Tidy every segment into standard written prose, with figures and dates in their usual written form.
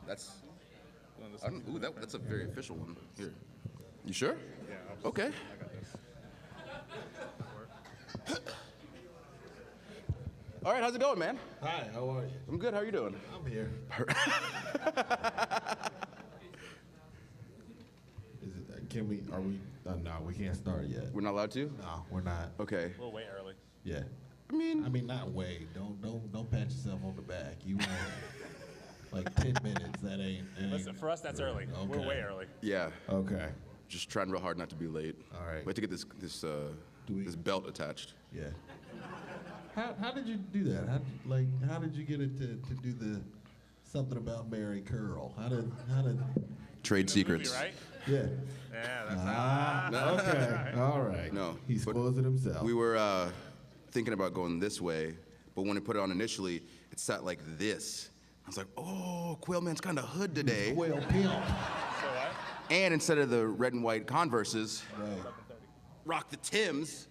That's. Ooh, that's a very official one. Here. You sure? Yeah. Okay. I got this. All right, how's it going, man? Hi, how are you? I'm good. How are you doing? I'm here. Are we, no, we can't start yet. We're not allowed to? No, we're not. Okay. We'll wait early. Yeah. I mean, not wait. Don't pat yourself on the back. You want like 10 minutes. That ain't. Listen, for us, that's early. Okay. We're way early. yeah. Okay. Just trying real hard not to be late. All right. We have to get this belt attached. Yeah. How did you do that? How did you get it to do the something about Mary Curl? How did Trade secrets. Movie, right? Yeah. Yeah, that's Okay. All right. No, He but spoils it himself. We were thinking about going this way, but when we put it on initially, it sat like this. I was like, oh, Quailman's kind of hood today. Quail pimp. So what? And instead of the red and white Converses, Right. rock the Tims.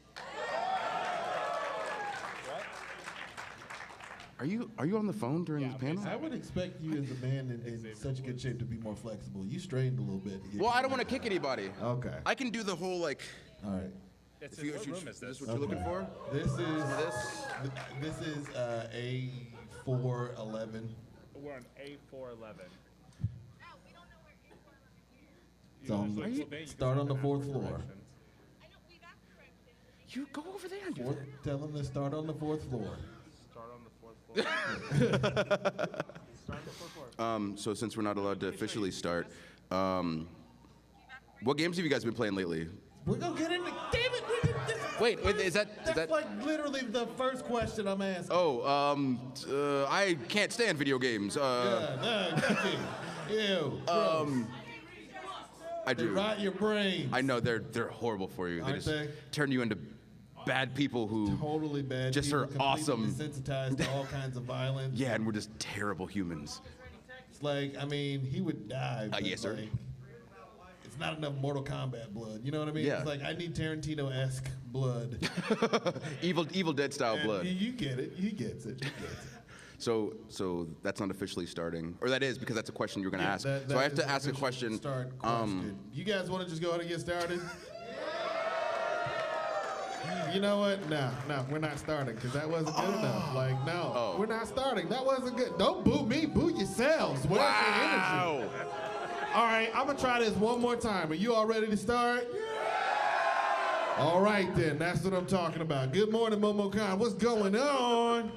Are you on the phone during the panel? I would expect you as a man in such good shape to be more flexible. You strained a little bit. To get Well, I don't want to kick anybody. Okay. I can do the whole like. All right. It's If you, what if you- room is this? what you're looking for? This is This? this is A411. We're on A411. So start on the fourth floor. You go over there and do that. Tell them to start on the fourth floor. Start on the fourth floor. Start on the fourth floor. So since we're not allowed to officially start, what games have you guys been playing lately? We're gonna get into. Damn it! We did this. Wait, is that? That's like literally the first question I'm asking. Oh, I can't stand video games. Ew. Gross. I They do. rot your brain. I know they're horrible for you. They Aren't just they? turn you into bad people who. Totally bad. Just people, are completely awesome. Desensitized to all kinds of violence. Yeah, and we're just terrible humans. It's like, I mean, he would die. But yes, sir. like, it's not enough Mortal Kombat blood. You know what I mean? Yeah. It's like, I need Tarantino-esque blood. Evil Dead style And blood. You get it. He gets it. He gets it. So that's not officially starting, or that is because that's a question you're gonna ask. That so I have is to ask a official question. Start question. You guys want to just go ahead and get started? You know what? No, we're not starting because that wasn't good enough. Like, no, we're not starting. That wasn't good. Don't boo me. Boo yourselves. Where's the energy? All right, I'm gonna try this one more time. Are you all ready to start? All right then. That's what I'm talking about. Good morning, MomoCon. What's going on?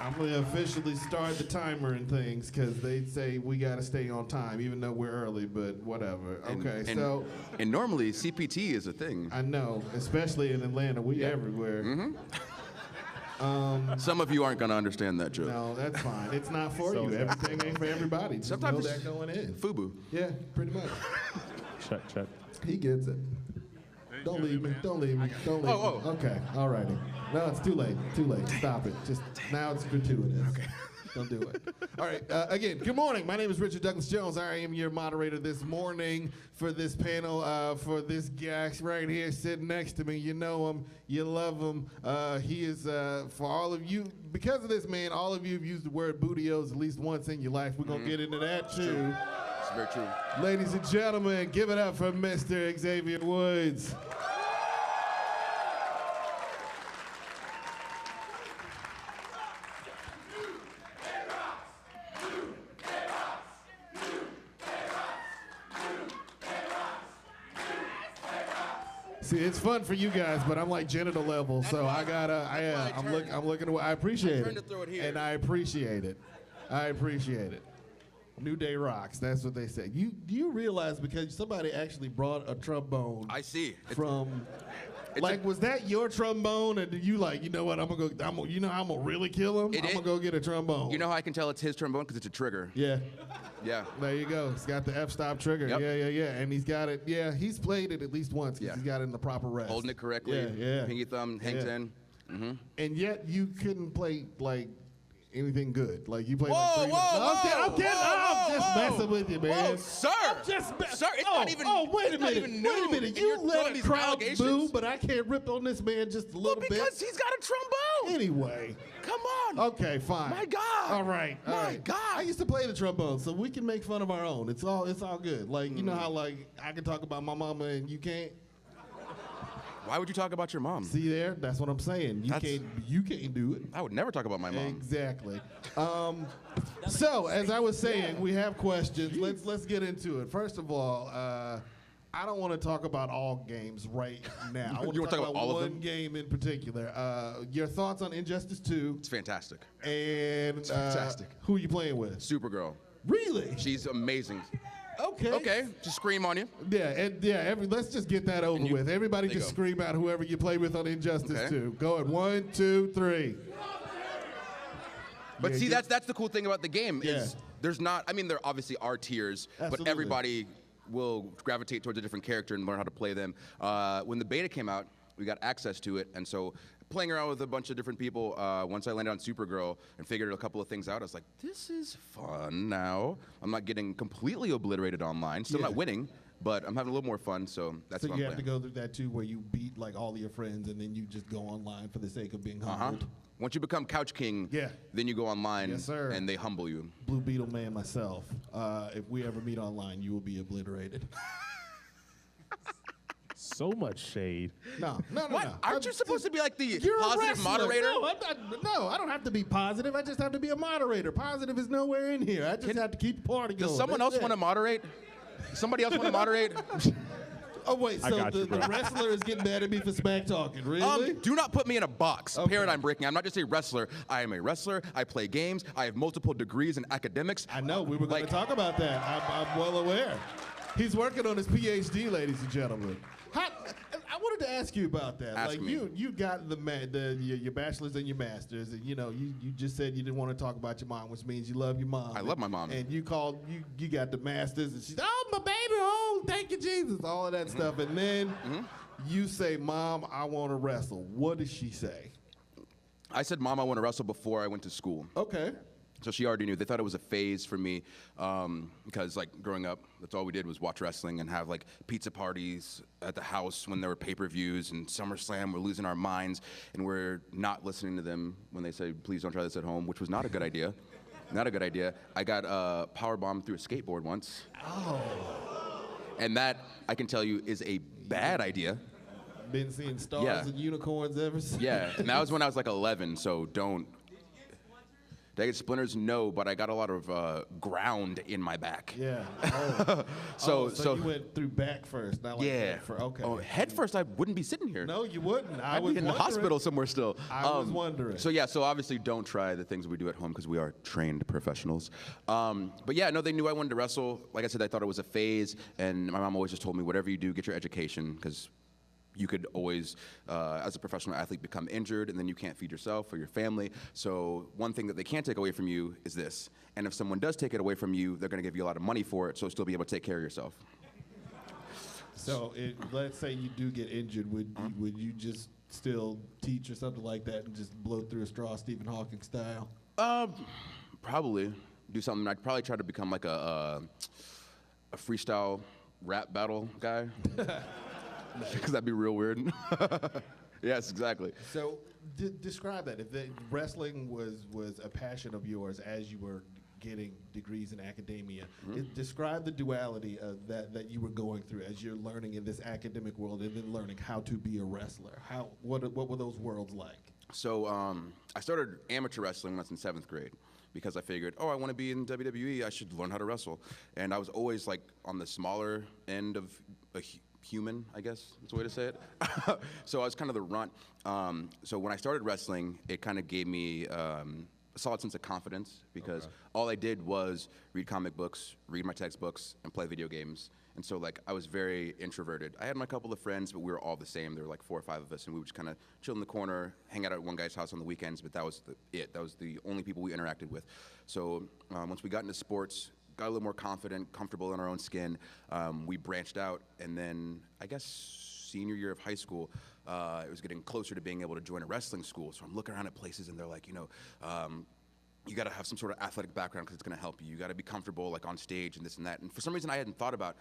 I'm gonna officially start the timer and things because they say we gotta stay on time even though we're early, but whatever. Okay, so. And normally CPT is a thing. I know, especially in Atlanta, we everywhere. Some of you aren't gonna understand that joke. No, that's fine. It's not for you. Everything ain't for everybody. Just Sometimes know it's that going in. FUBU. Yeah, pretty much. Check. He gets it. Don't leave me. Don't leave me. Don't leave me. Okay, all righty. No, it's too late. Too late. Stop it. Just now it's gratuitous. Okay. Don't do it. All right. Again, good morning. My name is Richard Douglas Jones. I am your moderator this morning for this panel, for this guy right here sitting next to me. You know him. You love him. He is, for all of you, because of this man, all of you have used the word bootios at least once in your life. We're going to get into that, too. It's very true. Ladies and gentlemen, give it up for Mr. Xavier Woods. See, it's fun for you guys, but I'm like genital level, so I gotta. I'm looking away. I appreciate turned it, to throw it here. and I appreciate it. I appreciate it. New Day rocks. That's what they say. Do you realize because somebody actually brought a trombone? I see. From. It's Like, was that your trombone, or did you like, you know what, I'm gonna really kill him? I'm gonna go get a trombone. You know how I can tell it's his trombone? Because it's a trigger. Yeah. Yeah. There you go. It's got the f-stop trigger. Yep. Yeah. And he's got it. Yeah, he's played it at least once because Yeah. he's got it in the proper rest. Holding it correctly. Yeah. Pinky thumb hangs Yeah. in. And yet you couldn't play, like, anything good? Like you play Whoa, like 3 whoa, I'm kidding. I'm just messing with you, man. Whoa, sir. Sir, it's not even. Wait a it's not minute. even Wait a new, minute. and You you're let throwing a these crowd allegations? boo, but I can't rip on this man just a little bit. Because he's got a trombone. Anyway. Come on. Okay, fine. My God. All right. All My right. God. I used to play the trombone, so we can make fun of our own. It's all good. Like you know how like I can talk about my mama and you can't. Why would you talk about your mom? See there? That's what I'm saying. You can't do it. I would never talk about my mom. Exactly. So as I was saying, we have questions. Let's get into it. First of all, I don't want to talk about all games right now. I want You to wanna talk about all of them? one game in particular. Your thoughts on Injustice 2? It's fantastic. And fantastic. who are you playing with? Supergirl. Really? She's amazing. Okay. Okay, just scream on you. Yeah, let's just get that over with. Everybody there you just go. scream out whoever you play with on Injustice Okay. 2. Go at 1, 2, 3. But Yeah, see, you- that's the cool thing about the game is Yeah. there's not. I mean, there obviously are tiers, Absolutely. but everybody will gravitate towards a different character and learn how to play them. When the beta came out, we got access to it, and so playing around with a bunch of different people. Once I landed on Supergirl and figured a couple of things out, I was like, this is fun now. I'm not getting completely obliterated online. Still Yeah. not winning, but I'm having a little more fun. So that's So what you I'm have to playing. go through that too, where you beat like all of your friends, and then you just go online for the sake of being humbled. Once you become Couch King, Yeah. then you go online Yes, sir. and they humble you. Blue Beetle Man myself. If we ever meet online, you will be obliterated. So much shade. No. What? Aren't you supposed to be like the You're a positive wrestler. moderator? No, I don't have to be positive. I just have to be a moderator. Positive is nowhere in here. I just have to keep the party going. Does someone That's else want to it. moderate? Somebody else want to moderate? Oh wait, I so got you, the bro. wrestler is getting mad at me for smack talking, really? Do not put me in a box. Okay. Paradigm breaking. I'm not just a wrestler. I am a wrestler. I play games. I have multiple degrees in academics. I know, we were going Like- to talk about that. I'm well aware. He's working on his PhD, ladies and gentlemen. I wanted to ask you about that. Ask like me. you got your bachelor's and your master's, and you just said you didn't want to talk about your mom, which means you love your mom. I love my mom. And you got the master's, and she's my baby, oh thank you Jesus, all of that stuff, and then you say, Mom, I want to wrestle. What does she say? I said, Mom, I want to wrestle before I went to school. Okay. So she already knew. They thought it was a phase for me because, like, growing up, that's all we did was watch wrestling and have, like, pizza parties at the house when there were pay-per-views and SummerSlam. We're losing our minds, and we're not listening to them when they say, please don't try this at home, which was not a good idea. Not a good idea. I got powerbombed through a skateboard once. Oh. And that, I can tell you, is a bad idea. Been seeing stars Yeah. and unicorns ever since. Yeah, and that was when I was like 11, so don't. Did I get splinters? No, but I got a lot of ground in my back. Yeah. Oh. So you went through back first, not like yeah. head first. Okay. Oh, head first, I wouldn't be sitting here. No, you wouldn't. I I'd was be in the wondering. hospital somewhere still. I was wondering. So yeah, so obviously don't try the things we do at home because we are trained professionals. But yeah, no, they knew I wanted to wrestle. Like I said, I thought it was a phase, and my mom always just told me, whatever you do, get your education because you could always, as a professional athlete, become injured, and then you can't feed yourself or your family. So one thing that they can't take away from you is this. And if someone does take it away from you, they're going to give you a lot of money for it, so still be able to take care of yourself. So let's say you do get injured, would you just still teach or something like that and just blow through a straw, Stephen Hawking style? Probably do something. I'd probably try to become like a freestyle rap battle guy. Because that'd be real weird. Yes, exactly. So describe that. If wrestling was a passion of yours as you were getting degrees in academia, describe the duality of that you were going through as you're learning in this academic world and then learning how to be a wrestler. What were those worlds like? So I started amateur wrestling when I was in 7th grade because I figured, I want to be in WWE, I should learn how to wrestle. And I was always like on the smaller end of a human, I guess that's the way to say it. So I was kind of the runt. So when I started wrestling, it kind of gave me a solid sense of confidence because all I did was read comic books, read my textbooks, and play video games. And so like I was very introverted. I had my couple of friends, but we were all the same. There were like 4 or 5 of us, and we would just kind of chill in the corner, hang out at one guy's house on the weekends, but that was it. That was the only people we interacted with. So once we got into sports, got a little more confident, comfortable in our own skin, we branched out, and then I guess senior year of high school, it was getting closer to being able to join a wrestling school. So I'm looking around at places, and they're like, you got to have some sort of athletic background because it's going to help you. You got to be comfortable like on stage and this and that. And for some reason, I hadn't thought about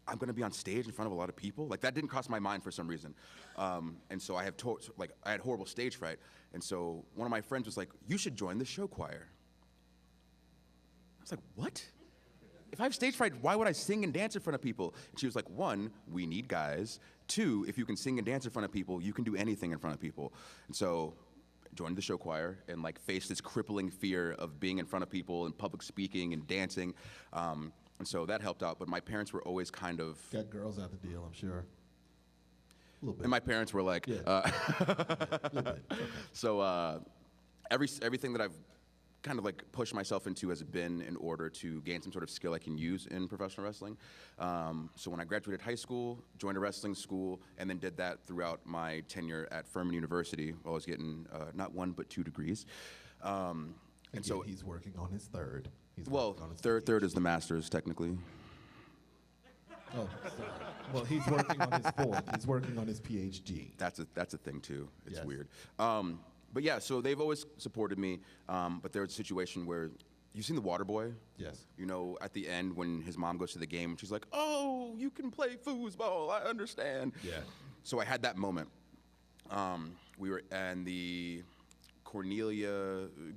I'm going to be on stage in front of a lot of people. Like that didn't cross my mind for some reason. And so I had horrible stage fright. And so one of my friends was like, "You should join the show choir." I was like, "What? If I have stage fright, why would I sing and dance in front of people?" And she was like, "1, we need guys. 2, if you can sing and dance in front of people, you can do anything in front of people." And so joined the show choir and like faced this crippling fear of being in front of people and public speaking and dancing. And so that helped out, but my parents were always kind of... Got girls out the deal, I'm sure. A little bit. And my parents were like... Yeah. A little bit. Okay. So everything that I've kind of like pushed myself into has been in order to gain some sort of skill I can use in professional wrestling. So when I graduated high school, joined a wrestling school, and then did that throughout my tenure at Furman University while I was getting not 1 but 2 degrees. And again, so he's working on his third. Well, third is the master's, technically. Oh, sorry. Well, he's working on his 4th. He's working on his PhD. That's a thing, too. It's Yes. weird. But yeah, so they've always supported me, but there was a situation where, you've seen The Waterboy? Yes. You know, at the end when his mom goes to the game, she's like, "Oh, you can play foosball, I understand." Yeah. So I had that moment. We were in the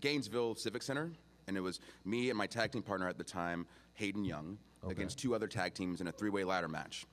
Gainesville Civic Center, and it was me and my tag team partner at the time, Hayden Young, against 2 other tag teams in a 3-way ladder match.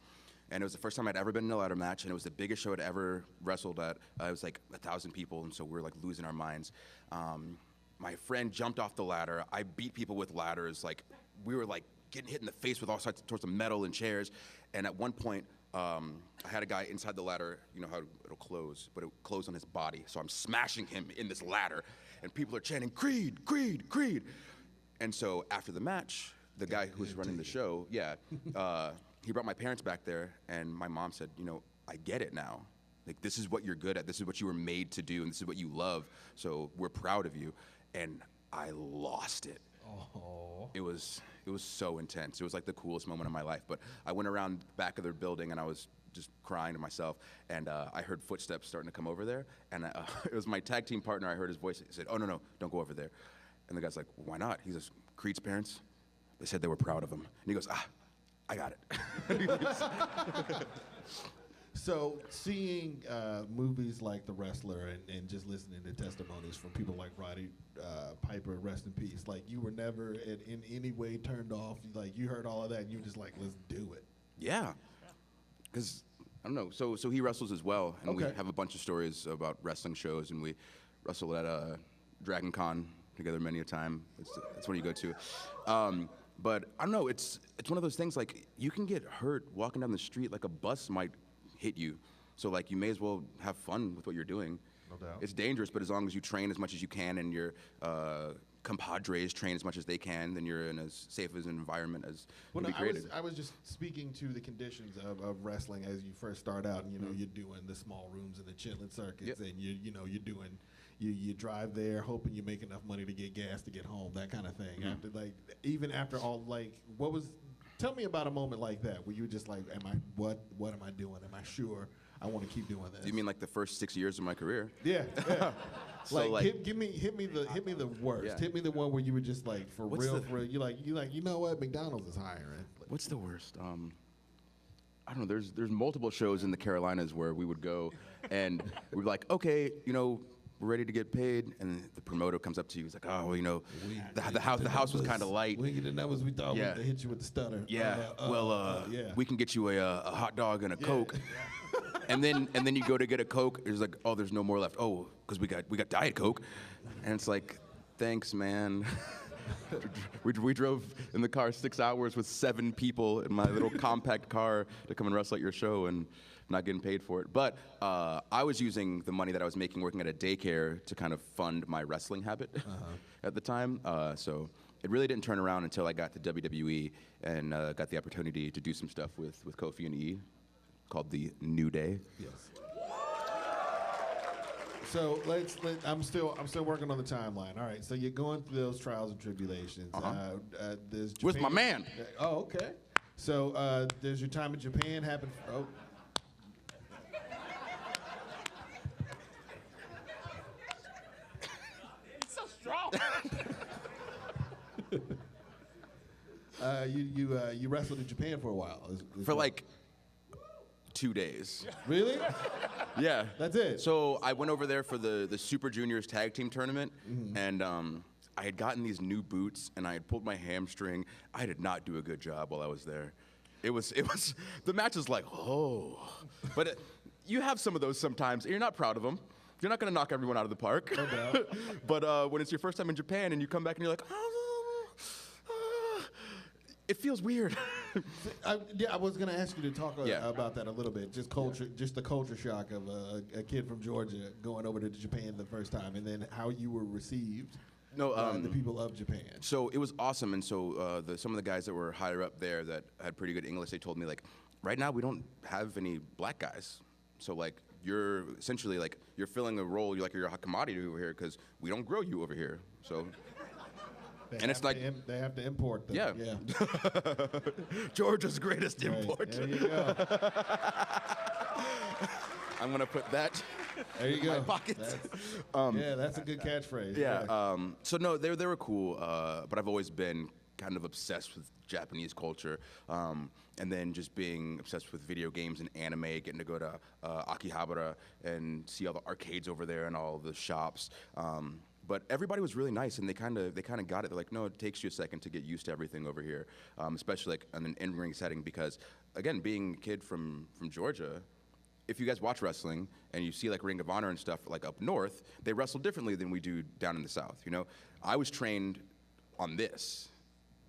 And it was the first time I'd ever been in a ladder match, and it was the biggest show I'd ever wrestled at. It was like 1,000 people, and so we were like losing our minds. My friend jumped off the ladder. I beat people with ladders. Like we were like getting hit in the face with all sorts of metal and chairs. And at one point, I had a guy inside the ladder. You know how it'll close, but it closed on his body. So I'm smashing him in this ladder, and people are chanting, "Creed, Creed, Creed." And so after the match, the guy who was running the show, he brought my parents back there, and my mom said, "You know, I get it now. Like, this is what you're good at. This is what you were made to do, and this is what you love. So we're proud of you." And I lost it. Oh. It was so intense. It was like the coolest moment of my life. But I went around the back of their building, and I was just crying to myself. And I heard footsteps starting to come over there. And it was my tag team partner. I heard his voice. He said, "Oh, no, don't go over there." And the guy's like, "Why not?" He says, "Creed's parents, they said they were proud of him." And he goes, "I got it." So seeing movies like The Wrestler and just listening to testimonies from people like Roddy Piper, rest in peace, like you were never in any way turned off. Like you heard all of that and you were just like, "Let's do it." Yeah. Because, I don't know, so he wrestles as well. And we Okay. have a bunch of stories about wrestling shows. And we wrestled at Dragon Con together many a time. That's when you go to. But I don't know, it's one of those things, like, you can get hurt walking down the street, like a bus might hit you. So, like, you may as well have fun with what you're doing. No doubt. It's dangerous, but as long as you train as much as you can and your compadres train as much as they can, then you're in as safe as an environment as can be created. I was just speaking to the conditions of wrestling as you first start out, and you know you're doing the small rooms and the chitlin circuits, and you drive there hoping you make enough money to get gas to get home, that kind of thing. After all, tell me about a moment like that where you were just like, what am I doing? Am I sure I want to keep doing this? Do you mean like the first 6 years of my career? Yeah. So, hit me the worst. Yeah. Hit me the one where you were just like, for What's real, the- you know what, McDonald's is hiring. What's the worst? I don't know. There's multiple shows in the Carolinas where we would go, and we'd be like, "Okay, we're ready to get paid," and the promoter comes up to you. He's like, "Oh, well, the house was kind of light." We didn't get the numbers we thought. Yeah. They hit you with the stutter. Yeah. Yeah. We can get you a hot dog and a Coke. And then you go to get a Coke. It's like, "Oh, there's no more left." "Oh, because we got Diet Coke," and it's like, "Thanks, man." we drove in the car 6 hours with 7 people in my little compact car to come and wrestle at your show and not getting paid for it. But I was using the money that I was making working at a daycare to kind of fund my wrestling habit at the time. So it really didn't turn around until I got to WWE and got the opportunity to do some stuff with Kofi and E called the New Day. Yes. So I'm still working on the timeline. All right. So you're going through those trials and tribulations. There's With my Japan- man. Oh, okay. So there's your time in Japan happen. Oh. He's so strong. You wrestled in Japan for a while. For like 2 days. Really? Yeah. That's it? So I went over there for the Super Juniors tag team tournament, and I had gotten these new boots, and I had pulled my hamstring. I did not do a good job while I was there. It was the match is like, oh. But you have some of those sometimes, and you're not proud of them. You're not going to knock everyone out of the park. No doubt. But when it's your first time in Japan and you come back and you're like, it feels weird. I was going to ask you to talk Yeah. about that a little bit. Just the culture shock of a kid from Georgia going over to Japan the first time, and then how you were received by the people of Japan. So it was awesome, and so some of the guys that were higher up there that had pretty good English, they told me, like, right now we don't have any black guys. So, like, you're essentially, like, you're filling a role, you're a commodity over here because we don't grow you over here. So... And it's like they have to import them. Yeah. Georgia's greatest import. There you go. I'm gonna put that there you in go. my pocket. That's a good catchphrase. Yeah. So no, they were cool, but I've always been kind of obsessed with Japanese culture, and then just being obsessed with video games and anime, getting to go to Akihabara and see all the arcades over there and all the shops. But everybody was really nice, and they kind of got it. They're like, no, it takes you a second to get used to everything over here, especially like in an in-ring setting. Because again, being a kid from Georgia, if you guys watch wrestling and you see like Ring of Honor and stuff like up north, they wrestle differently than we do down in the South. You know, I was trained on this,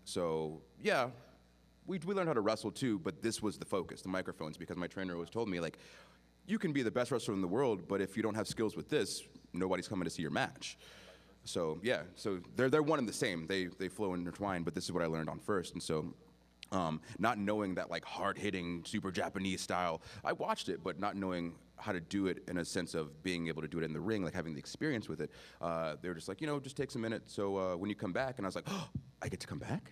so yeah, we learned how to wrestle too. But this was the focus, the microphones, because my trainer always told me, like, you can be the best wrestler in the world, but if you don't have skills with this, nobody's coming to see your match. So yeah, so they're one and the same. They flow intertwined, but this is what I learned on first. And so, not knowing that like hard-hitting, super Japanese style, I watched it, but not knowing how to do it in a sense of being able to do it in the ring, like having the experience with it. They were just like, just takes a minute. So when you come back, and I was like, oh, I get to come back?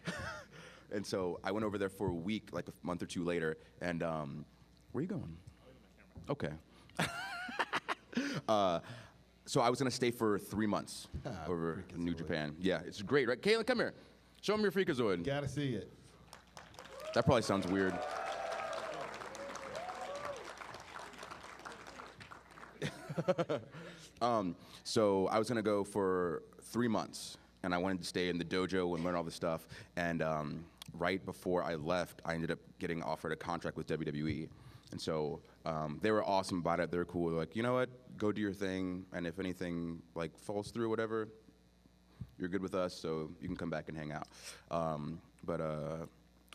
And so I went over there for a week, like a month or two later, and where are you going? Okay. So I was gonna stay for 3 months over in New Japan. Yeah, it's great, right? Caitlin, come here. Show them your Freakazoid. Gotta see it. That probably sounds weird. So I was gonna go for 3 months, and I wanted to stay in the dojo and learn all this stuff. And right before I left, I ended up getting offered a contract with WWE. And so they were awesome about it. They were cool. They're like, you know what? Go do your thing. And if anything like falls through, whatever, you're good with us. So you can come back and hang out. But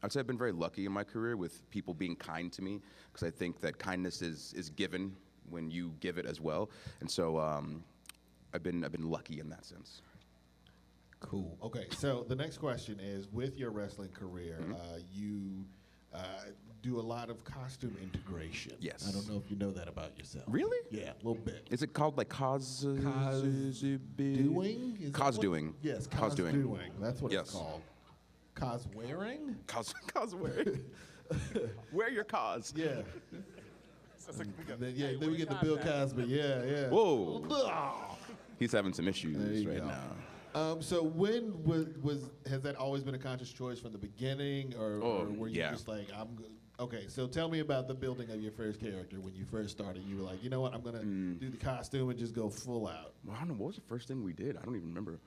I'd say I've been very lucky in my career with people being kind to me, because I think that kindness is given when you give it as well. And so I've been lucky in that sense. Cool. Okay. So the next question is: with your wrestling career, you do a lot of costume integration. Yes. I don't know if you know that about yourself. Really? Yeah, a little bit. Is it called like cos-doing? Cos-doing? Yes, cos-doing. That's what Yes. it's called. Cos-wearing? Cos-wearing. Wear your cos. Yeah. Then we get the Bill Cosby. Yeah. Whoa. He's having some issues right now. So when has that always been a conscious choice from the beginning, or were you just like, okay, so tell me about the building of your first character when you first started. You were like, you know what, I'm going to do the costume and just go full out. Well, I don't know, what was the first thing we did? I don't even remember.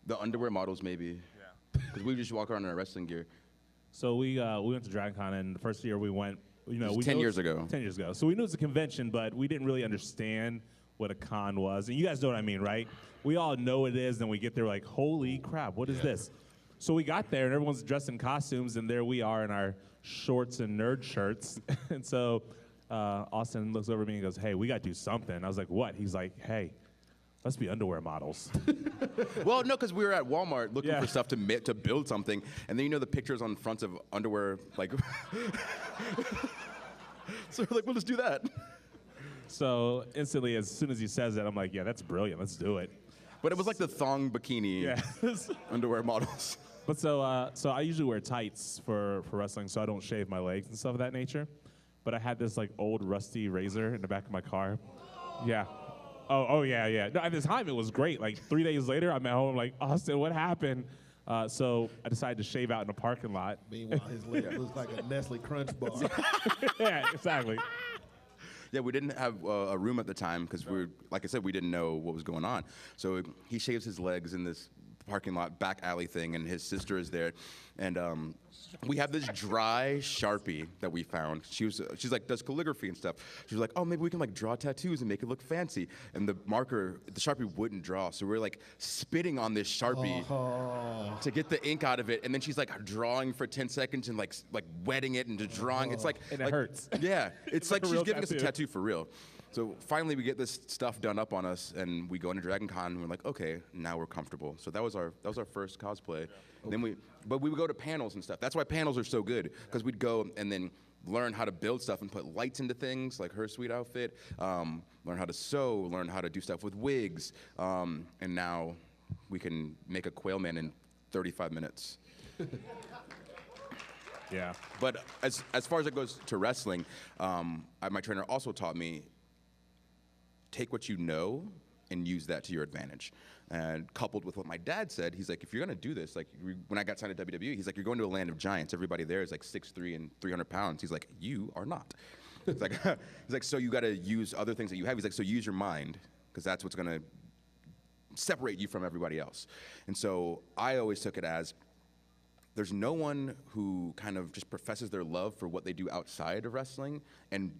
The underwear models, maybe. Yeah. Because we just walk around in our wrestling gear. So we went to Dragon Con, and the first year we went, it was 10 years ago. 10 years ago. So we knew it was a convention, but we didn't really understand what a con was. And you guys know what I mean, right? We all know what it is, then we get there like, holy crap, what is this? So we got there, and everyone's dressed in costumes, and there we are in our shorts and nerd shirts. And so Austin looks over at me and goes, hey, we got to do something. I was like, what? He's like, hey, let's be underwear models. Well, no, because we were at Walmart looking for stuff to build something, and then the pictures on fronts of underwear, like, so we're like, well, let's do that. So instantly, as soon as he says that, I'm like, yeah, that's brilliant. Let's do it. But it was like the thong bikini underwear models. But so I usually wear tights for wrestling, so I don't shave my legs and stuff of that nature. But I had this like old rusty razor in the back of my car. Yeah. Oh yeah. No, at the time it was great. Like 3 days later, I'm at home like, Austin, what happened? So I decided to shave out in a parking lot. Meanwhile, his leg looks like a Nestle Crunch bar. Yeah, exactly. Yeah, we didn't have a room at the time because like I said, we didn't know what was going on. So he shaves his legs in this parking lot back alley thing, and his sister is there, and we have this dry Sharpie that we found. She's like does calligraphy and stuff. She was like, oh, maybe we can like draw tattoos and make it look fancy. And the Sharpie wouldn't draw, so we're like spitting on this Sharpie to get the ink out of it, and then she's like drawing for 10 seconds and like wetting it into drawing. It's like and it hurts. Yeah, it's like a she's real giving us a tattoo. tattoo for real. So finally we get this stuff done up on us, and we go into Dragon Con, and we're like, okay, now we're comfortable. So that was our first cosplay. Yeah. Then we would go to panels and stuff. That's why panels are so good, because we'd go and then learn how to build stuff and put lights into things, like her sweet outfit, learn how to sew, learn how to do stuff with wigs, and now we can make a quail man in 35 minutes. Yeah. But as far as it goes to wrestling, my trainer also taught me, take what you know and use that to your advantage. And coupled with what my dad said, he's like, if you're gonna do this, like when I got signed to WWE, he's like, you're going to a land of giants. Everybody there is like 6'3" and 300 pounds. He's like, you are not. He's like, so you gotta use other things that you have. He's like, so use your mind, because that's what's gonna separate you from everybody else. And so I always took it as, there's no one who kind of just professes their love for what they do outside of wrestling and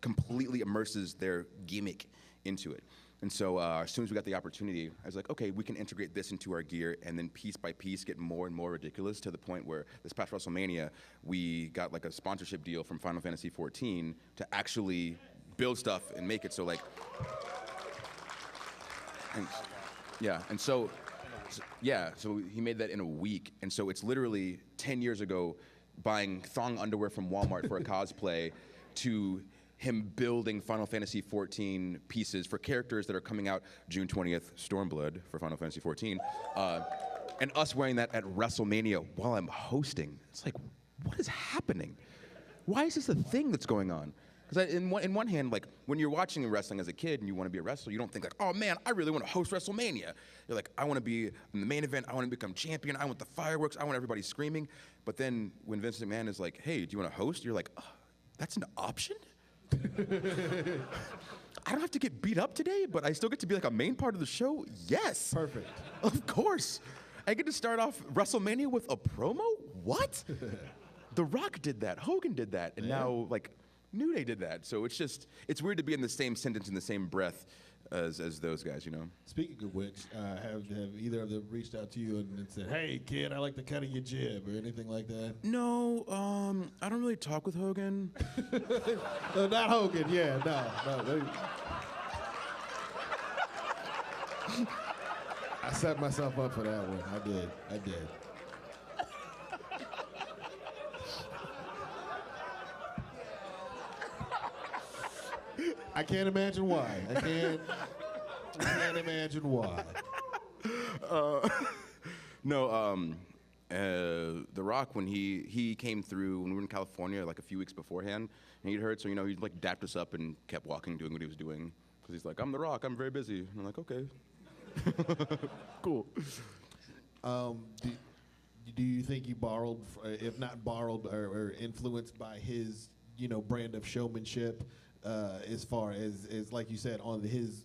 completely immerses their gimmick into it. And so as soon as we got the opportunity, I was like, okay, we can integrate this into our gear, and then piece by piece get more and more ridiculous, to the point where this past WrestleMania, we got like a sponsorship deal from Final Fantasy 14 to actually build stuff and make it so like, so he made that in a week. And so it's literally 10 years ago buying thong underwear from Walmart for a cosplay to him building Final Fantasy 14 pieces for characters that are coming out June 20th, Stormblood for Final Fantasy 14, and us wearing that at WrestleMania while I'm hosting. It's like, what is happening? Why is this a thing that's going on? Because in one hand, like when you're watching wrestling as a kid and you want to be a wrestler, you don't think like, oh man, I really want to host WrestleMania. You're like, I want to be in the main event. I want to become champion. I want the fireworks. I want everybody screaming. But then when Vince McMahon is like, hey, do you want to host? You're like, oh, that's an option? I don't have to get beat up today, but I still get to be like a main part of the show? Yes. Perfect. Of course. I get to start off WrestleMania with a promo? What? The Rock did that. Hogan did that. And now, like, New Day did that. So it's weird to be in the same sentence in the same breath as those guys, you know? Speaking of which, have either of them reached out to you and said, hey, kid, I like the cut of your jib, or anything like that? No, I don't really talk with Hogan. No, not Hogan, yeah, no. I set myself up for that one. I did. I can't imagine why. I can't imagine why. The Rock, when he came through, when we were in California like a few weeks beforehand, and he'd heard, so, you know, he like dapped us up and kept walking, doing what he was doing. Because he's like, I'm The Rock, I'm very busy. And I'm like, okay. Cool. Do you think you borrowed, if not borrowed, or influenced by his, you know, brand of showmanship, as far as like you said, on his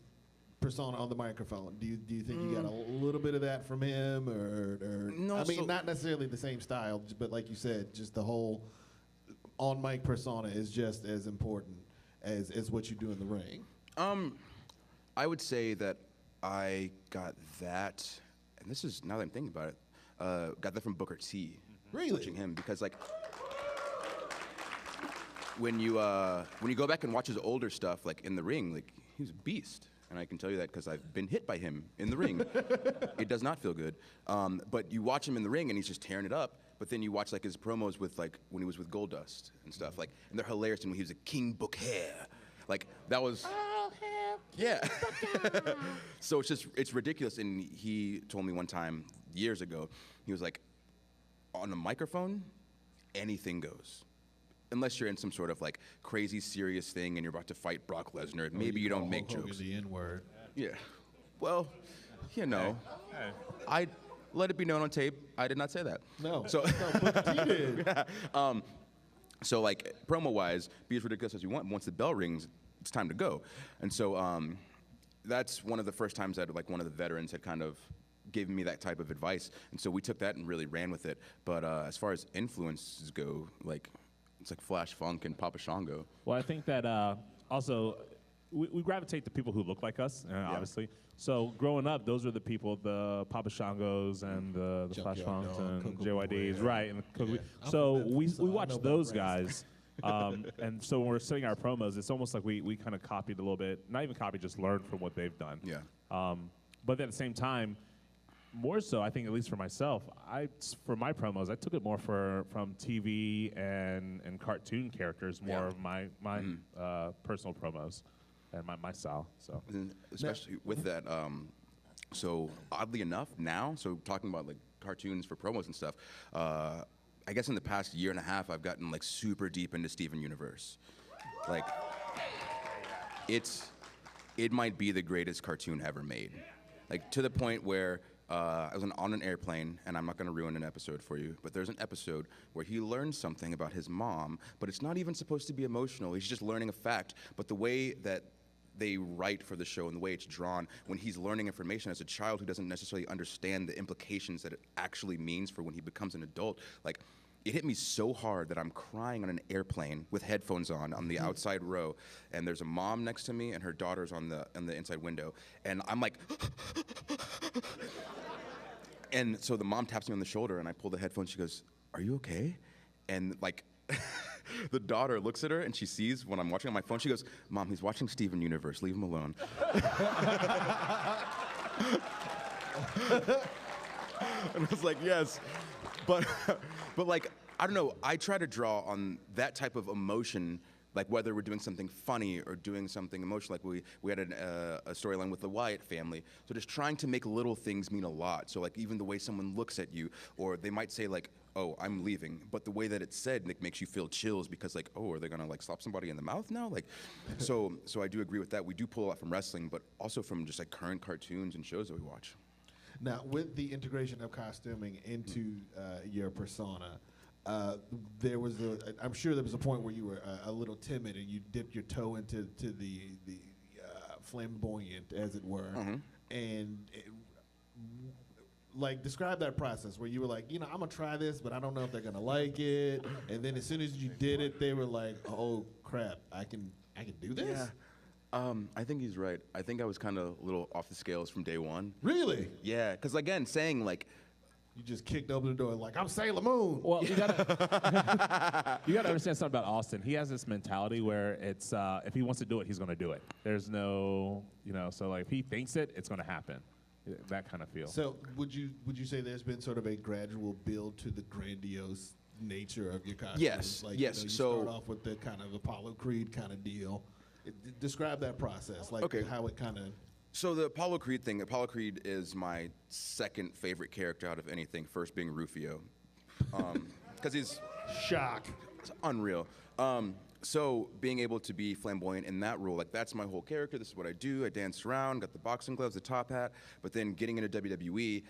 persona on the microphone? Do you think you got a little bit of that from him, or no? I mean, not necessarily the same style, but like you said, just the whole on mic persona is just as important as what you do in the ring. I would say that I got that, and this is, now that I'm thinking about it, got that from Booker T. Really? Watching him, because like when you go back and watch his older stuff, like in the ring, like he was a beast. And I can tell you that because I've been hit by him in the ring. It does not feel good. But you watch him in the ring and he's just tearing it up. But then you watch like his promos with like when he was with Goldust and stuff, like, and they're hilarious. And when he was a King Booker, like that was, yeah. So it's ridiculous. And he told me one time years ago, he was like, on a microphone, anything goes. Unless you're in some sort of like crazy serious thing and you're about to fight Brock Lesnar, maybe you don't make jokes. The N-word. Yeah. Well, you know, Hey. let it be known on tape, I did not say that. No. So, No, but he did. so like promo-wise, be as ridiculous as you want. Once the bell rings, it's time to go. And so that's one of the first times that like one of the veterans had kind of given me that type of advice. And so we took that and really ran with it. But as far as influences go, like it's like Flash Funk and Papa Shango. Well, I think that also we gravitate to people who look like us, obviously. So growing up, those were the people, the Papa Shangos and the Flash Funks and JYDs, right? And so we watched those guys. And so when we're setting our promos, it's almost like we kind of copied a little bit, not even copied, just learned from what they've done. Yeah. But at the same time, more so, I think, at least for myself, for my promos, I took it more from TV and cartoon characters, more of my personal promos and my style. So, and especially with that, so oddly enough, now, so talking about like cartoons for promos and stuff, I guess in the past year and a half, I've gotten like super deep into Steven Universe. Like, it might be the greatest cartoon ever made. Like to the point where I was on an airplane, and I'm not going to ruin an episode for you, but there's an episode where he learns something about his mom, but it's not even supposed to be emotional. He's just learning a fact. But the way that they write for the show and the way it's drawn, when he's learning information as a child who doesn't necessarily understand the implications that it actually means for when he becomes an adult, like, it hit me so hard that I'm crying on an airplane with headphones on the outside row, and there's a mom next to me, and her daughter's on the inside window, and I'm like, and so the mom taps me on the shoulder, and I pull the headphones. She goes, "Are you okay?" And like, the daughter looks at her, and she sees when I'm watching on my phone. She goes, "Mom, he's watching Steven Universe. Leave him alone." And I was like, yes. But like, I don't know, I try to draw on that type of emotion, like whether we're doing something funny or doing something emotional. Like we had a storyline with the Wyatt family. So just trying to make little things mean a lot. So like even the way someone looks at you, or they might say like, "Oh, I'm leaving," but the way that it's said, Nick, makes you feel chills because like, oh, are they gonna like slap somebody in the mouth now? Like, so I do agree with that. We do pull a lot from wrestling, but also from just like current cartoons and shows that we watch. Now, with the integration of costuming into your persona, I'm sure there was a point where you were a little timid and you dipped your toe into the flamboyant, as it were, and like describe that process where you were like, I'm gonna try this, but I don't know if they're gonna like it, and then as soon as you did it, they were like, "Oh crap, I can do this." Yeah. I think he's right. I think I was kind of a little off the scales from day one. Really? Yeah, because again, saying like, you just kicked open the door like, "I'm Sailor Moon." Well, you gotta understand something about Austin. He has this mentality where it's if he wants to do it, he's gonna do it. There's no, so like if he thinks it, it's gonna happen. That kind of feel. So would you say there's been sort of a gradual build to the grandiose nature of your costumes? Yes, like, yes. You So start off with the kind of Apollo Creed kind of deal. Describe that process, like Okay. how it kind of. So the Apollo Creed thing, Apollo Creed is my second favorite character out of anything, first being Rufio. Because he's Shock. unreal. So being able to be flamboyant in that role, like that's my whole character, this is what I do, I dance around, got the boxing gloves, the top hat, but then getting into WWE,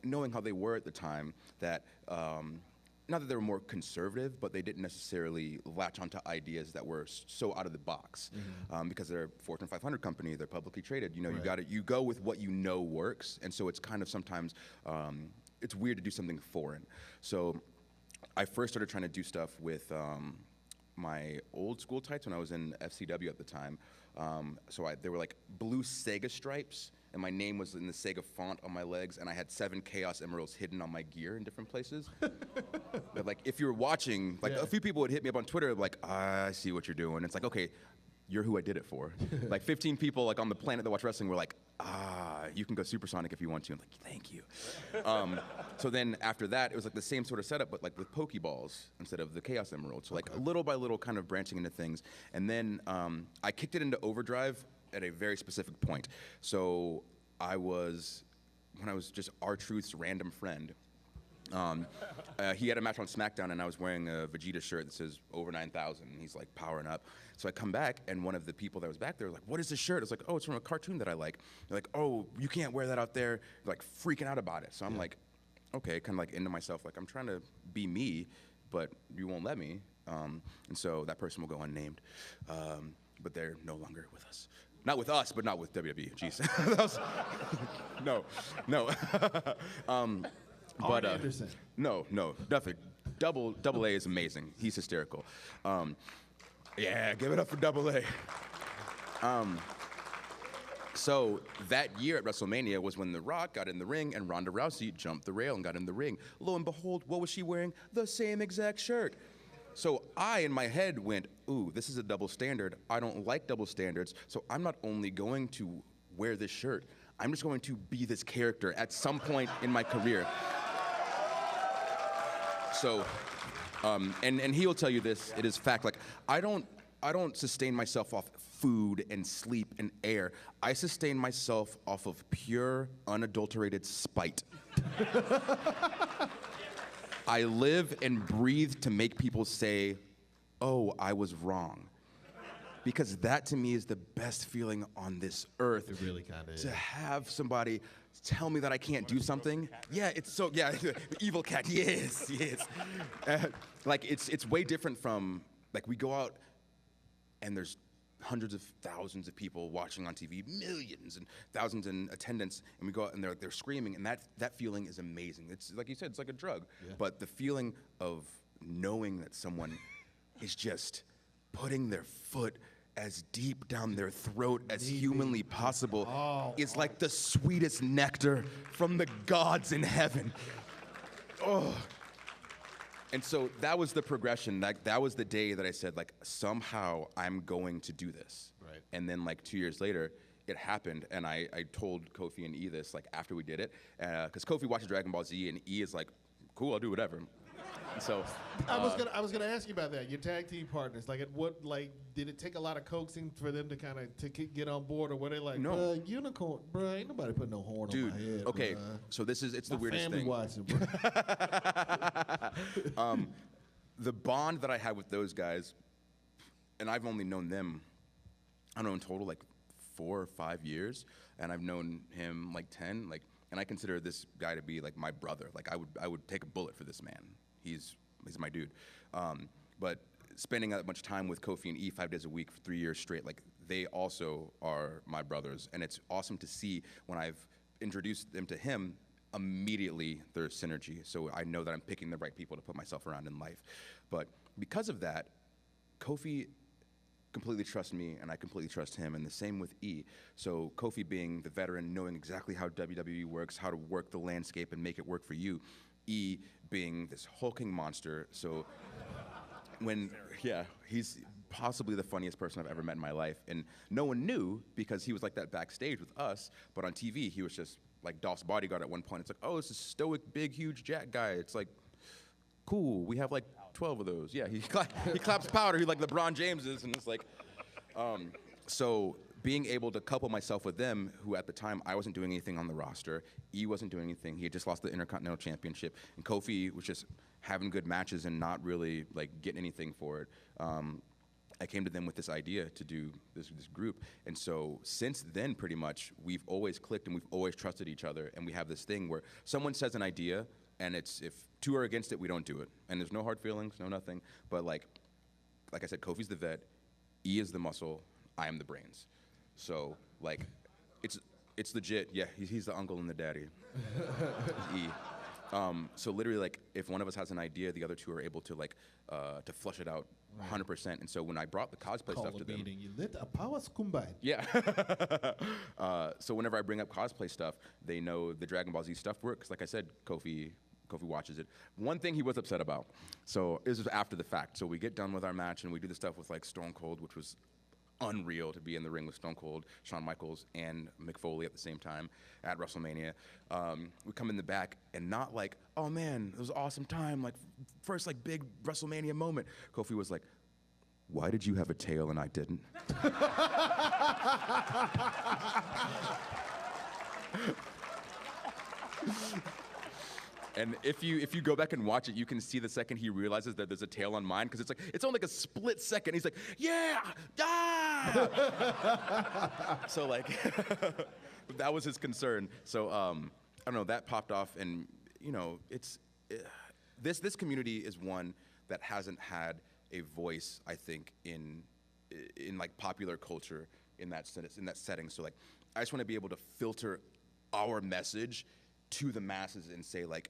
knowing how they were at the time, that not that they were more conservative, but they didn't necessarily latch onto ideas that were so out of the box, because they're a Fortune 500 company, they're publicly traded. You go with what you know works, and so it's kind of sometimes it's weird to do something foreign. So I first started trying to do stuff with my old school tights when I was in FCW at the time. They were like blue Sega stripes, and my name was in the Sega font on my legs, and I had 7 Chaos Emeralds hidden on my gear in different places. But like, if you're watching, like a few people would hit me up on Twitter, like, "I see what you're doing." It's like, okay, you're who I did it for. Like 15 people like on the planet that watch wrestling were like, you can go supersonic if you want to. I'm like, thank you. So then after that, it was like the same sort of setup, but like with Pokeballs instead of the Chaos Emeralds. So like little by little kind of branching into things. And then I kicked it into overdrive at a very specific point. So when I was just R-Truth's random friend, he had a match on SmackDown, and I was wearing a Vegeta shirt that says over 9,000, and he's like powering up. So I come back, and one of the people that was back there was like, "What is this shirt?" I was like, "Oh, it's from a cartoon that I like." They're like, "Oh, you can't wear that out there." They're like freaking out about it. So I'm like, okay, kind of like into myself, like I'm trying to be me, but you won't let me. And so that person will go unnamed, but they're no longer with us. Not with us, but not with WWE. Jeez, that was, no. But Anderson. No, definitely. Double A is amazing. He's hysterical. Yeah, give it up for Double A. So that year at WrestleMania was when The Rock got in the ring and Ronda Rousey jumped the rail and got in the ring. Lo and behold, what was she wearing? The same exact shirt. So I, in my head, went, ooh, this is a double standard. I don't like double standards, so I'm not only going to wear this shirt, I'm just going to be this character at some point in my career. So, and he will tell you this, it is fact, like, I don't sustain myself off food and sleep and air. I sustain myself off of pure, unadulterated spite. I live and breathe to make people say, oh, I was wrong. Because that to me is the best feeling on this earth. It really kind of is. To have somebody tell me that I can't do something. Yeah, it's so, yeah, evil cat, yes. Like, it's way different from, like, we go out and there's hundreds of thousands of people watching on TV, millions and thousands in attendance, and we go out and they're screaming, and that feeling is amazing. It's like you said, it's like a drug. Yeah. But the feeling of knowing that someone is just putting their foot as deep down their throat as humanly possible is like the sweetest nectar from the gods in heaven. Oh. And so that was the progression. That was the day that I said, like, somehow I'm going to do this. Right. And then, like, 2 years later, it happened, and I told Kofi and E this, like, after we did it, because Kofi watches Dragon Ball Z, and E is like, cool, I'll do whatever. And so I was gonna ask you about that. Your tag team partners, like, did it take a lot of coaxing for them to kind of get on board, or were they like, no, unicorn, bro, ain't nobody putting no horn dude, on my head. Okay, bruh. so it's the weirdest family thing. Watching, bro. The bond that I had with those guys, and I've only known them, I don't know, in total, like 4 or 5 years, and I've known him like 10, like, and I consider this guy to be like my brother. Like, I would take a bullet for this man. He's my dude. But spending that much time with Kofi and E 5 days a week for 3 years straight, like, they also are my brothers, and it's awesome to see when I've introduced them to him, immediately there's synergy. So I know that I'm picking the right people to put myself around in life. But because of that, Kofi completely trusts me, and I completely trust him, and the same with E. So Kofi being the veteran, knowing exactly how WWE works, how to work the landscape and make it work for you. E being this hulking monster. So he's possibly the funniest person I've ever met in my life. And no one knew because he was like that backstage with us, but on TV, he was just like Dolph's bodyguard at one point. It's like, oh, it's a stoic, big, huge Jack guy. It's like, cool, we have like 12 of those. Yeah, he claps powder, he like LeBron James is, and it's like, so being able to couple myself with them, who at the time I wasn't doing anything on the roster, E wasn't doing anything, he had just lost the Intercontinental Championship, and Kofi was just having good matches and not really like getting anything for it. I came to them with this idea to do this group, and so since then, pretty much, we've always clicked and we've always trusted each other, and we have this thing where someone says an idea, and it's, if 2 are against it, we don't do it, and there's no hard feelings, no nothing, but like I said, Kofi's the vet, E is the muscle, I am the brains. So, like, it's legit. Yeah, he's the uncle and the daddy. E. So literally, like, if one of us has an idea, the other 2 are able to like to flush it out 100%. And so when I brought the cosplay stuff to them, you lit a power combined. Yeah. So whenever I bring up cosplay stuff, they know the Dragon Ball Z stuff works. Like I said, Kofi watches it. One thing he was upset about. So this was after the fact. So we get done with our match and we do the stuff with like Stone Cold, which was unreal to be in the ring with Stone Cold, Shawn Michaels, and Mick Foley at the same time at WrestleMania. We come in the back and not like, oh man, it was an awesome time, like first like big WrestleMania moment. Kofi was like, why did you have a tail and I didn't? And if you go back and watch it, you can see the second he realizes that there's a tail on mine, because it's only like a split second. He's like, yeah, ah! So like, that was his concern. So I don't know, that popped off, and you know, this community is one that hasn't had a voice, I think, in like popular culture in that setting. So like, I just want to be able to filter our message to the masses and say like,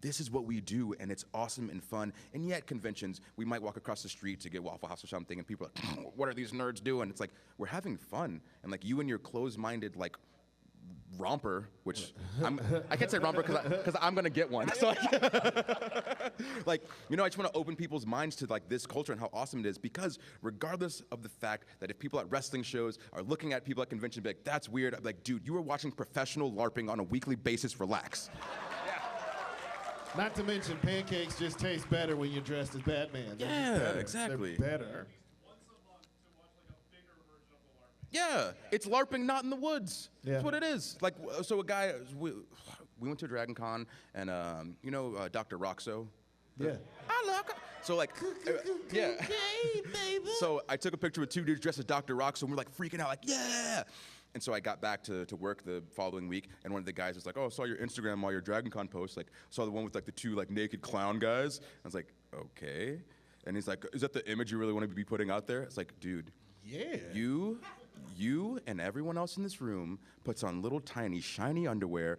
this is what we do, and it's awesome and fun. And yet, conventions, we might walk across the street to get Waffle House or something, and people are like, what are these nerds doing? It's like, we're having fun. And like, you and your closed-minded, like, romper, which I can't say romper because I'm gonna get one. So like, you know, I just want to open people's minds to like this culture and how awesome it is, because regardless of the fact that if people at wrestling shows are looking at people at convention, be like, that's weird. I'm like, dude, you are watching professional LARPing on a weekly basis. Relax. Not to mention, pancakes just taste better when you're dressed as Batman. Yeah, exactly. They're better. Yeah, it's LARPing not in the woods. Yeah. That's what it is. Like, so a guy, we went to Dragon Con, and you know Dr. Roxo? Yeah. So like, yeah. So I took a picture with two dudes dressed as Dr. Roxo, and we're like freaking out, like, yeah! And so I got back to work the following week, and one of the guys was like, oh, I saw your Instagram, all your Dragon Con posts, like, saw the one with like the two like naked clown guys. I was like, okay. And he's like, is that the image you really want to be putting out there? It's like, dude, yeah. You and everyone else in this room puts on little tiny shiny underwear,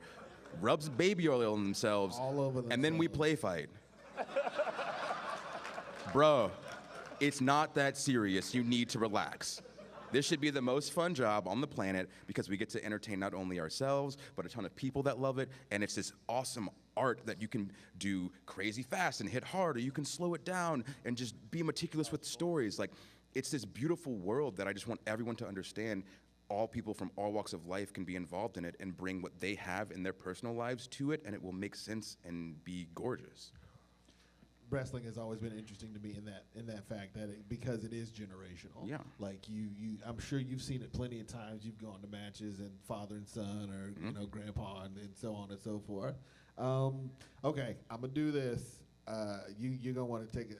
rubs baby oil on themselves, all over and then we play fight. Bro, it's not that serious. You need to relax. This should be the most fun job on the planet because we get to entertain not only ourselves, but a ton of people that love it. And it's this awesome art that you can do crazy fast and hit hard, or you can slow it down and just be meticulous with stories. Like, it's this beautiful world that I just want everyone to understand. All people from all walks of life can be involved in it and bring what they have in their personal lives to it, and it will make sense and be gorgeous. Wrestling has always been interesting to me in that fact that because it is generational. Yeah. Like I'm sure you've seen it plenty of times. You've gone to matches and father and son, or you know, grandpa and so on and so forth. Okay, I'm gonna do this. You're gonna want to take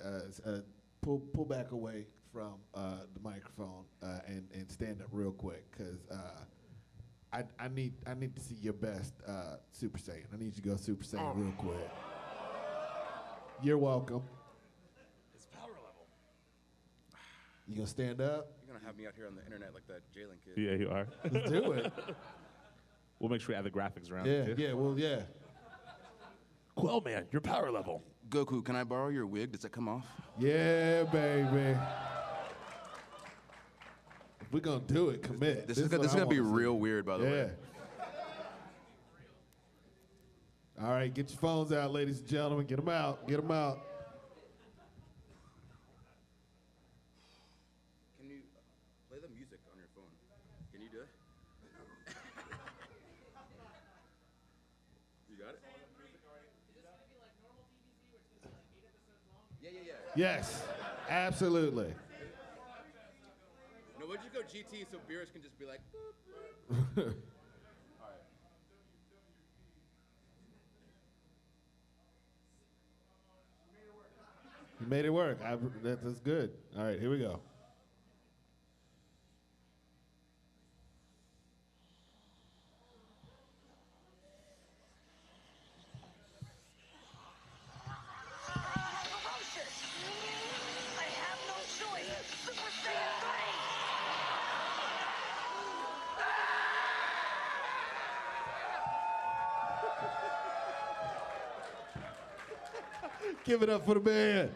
pull back away from the microphone and stand up real quick, because I need to see your best Super Saiyan. I need you to go Super Saiyan real quick. You're welcome. It's power level. You gonna stand up? You're gonna have me out here on the internet like that Jalen kid. Yeah, you are. Let's do it. We'll make sure we add the graphics around Yeah, it, too. yeah, well, yeah. Well, man, your power level. Goku, can I borrow your wig? Does it come off? Yeah, baby. If we're gonna do it, commit. This is gonna be real weird, by the way. All right, get your phones out, ladies and gentlemen. Get them out. Get them out. Can you play the music on your phone? Can you do it? You got it? Yeah. Yes, absolutely. No, would you go GT so Beerus can just be like, You made it work. That's good. All right, here we go. Give it up for the man.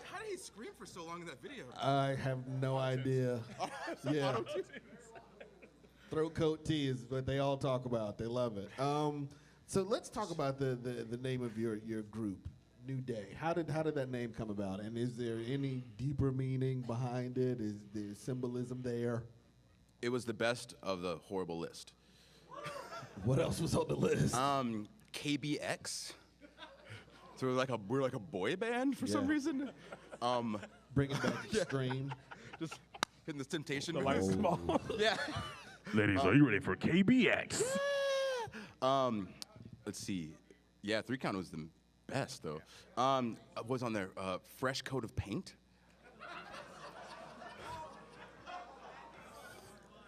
How did he scream for so long in that video? I have no idea. Yeah. Throat coat tea is what they all talk about. They love it. So let's talk about the name of your group, New Day. How did that name come about? And is there any deeper meaning behind it? Is there symbolism there? It was the best of the horrible list. What else was on the list? KBX. So we're like a boy band for some reason. Bring it back extreme. Just hitting this temptation. The lights come on. Yeah. Ladies, are you ready for KBX? Let's see. Yeah, 3 Count was the best, though. What was on there? Fresh Coat of Paint?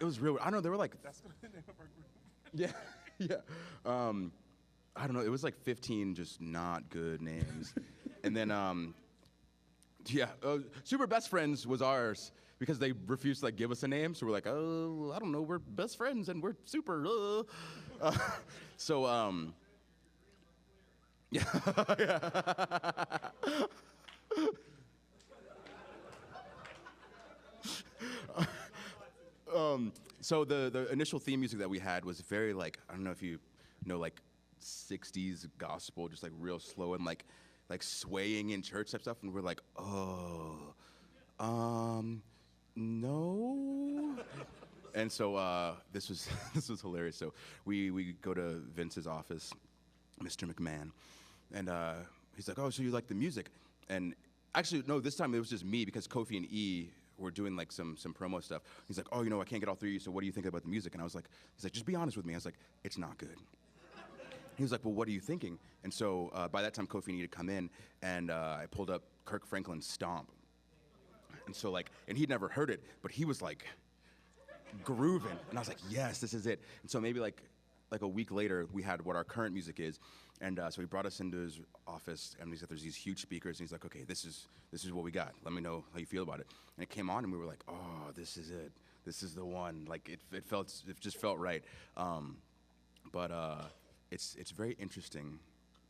It was real. I don't know. They were like. That's the name of our group. Yeah, yeah. I don't know. It was like 15 just not good names. And then, Super Best Friends was ours because they refused to like give us a name. So we're like, oh, I don't know. We're best friends and we're super. Yeah. So the initial theme music that we had was very like, I don't know if you know, like 60s gospel, just like real slow and like swaying in church type stuff, and we're like, oh, no. And so this was hilarious. So we go to Vince's office, Mr. McMahon, and he's like, oh, so you like the music? And actually, no, this time it was just me because Kofi and E were doing like some promo stuff. He's like, oh, I can't get all 3 of you, so what do you think about the music? And I was like, he's like, just be honest with me. I was like, it's not good. He was like, well, what are you thinking? And so by that time, Kofi needed to come in, and I pulled up Kirk Franklin's Stomp. And so and he'd never heard it, but he was like grooving. And I was like, yes, this is it. And so maybe like a week later, we had what our current music is. And so he brought us into his office, and he said, there's these huge speakers. And he's like, okay, this is what we got. Let me know how you feel about it. And it came on, and we were like, oh, this is it. This is the one. Like it just felt right. It's very interesting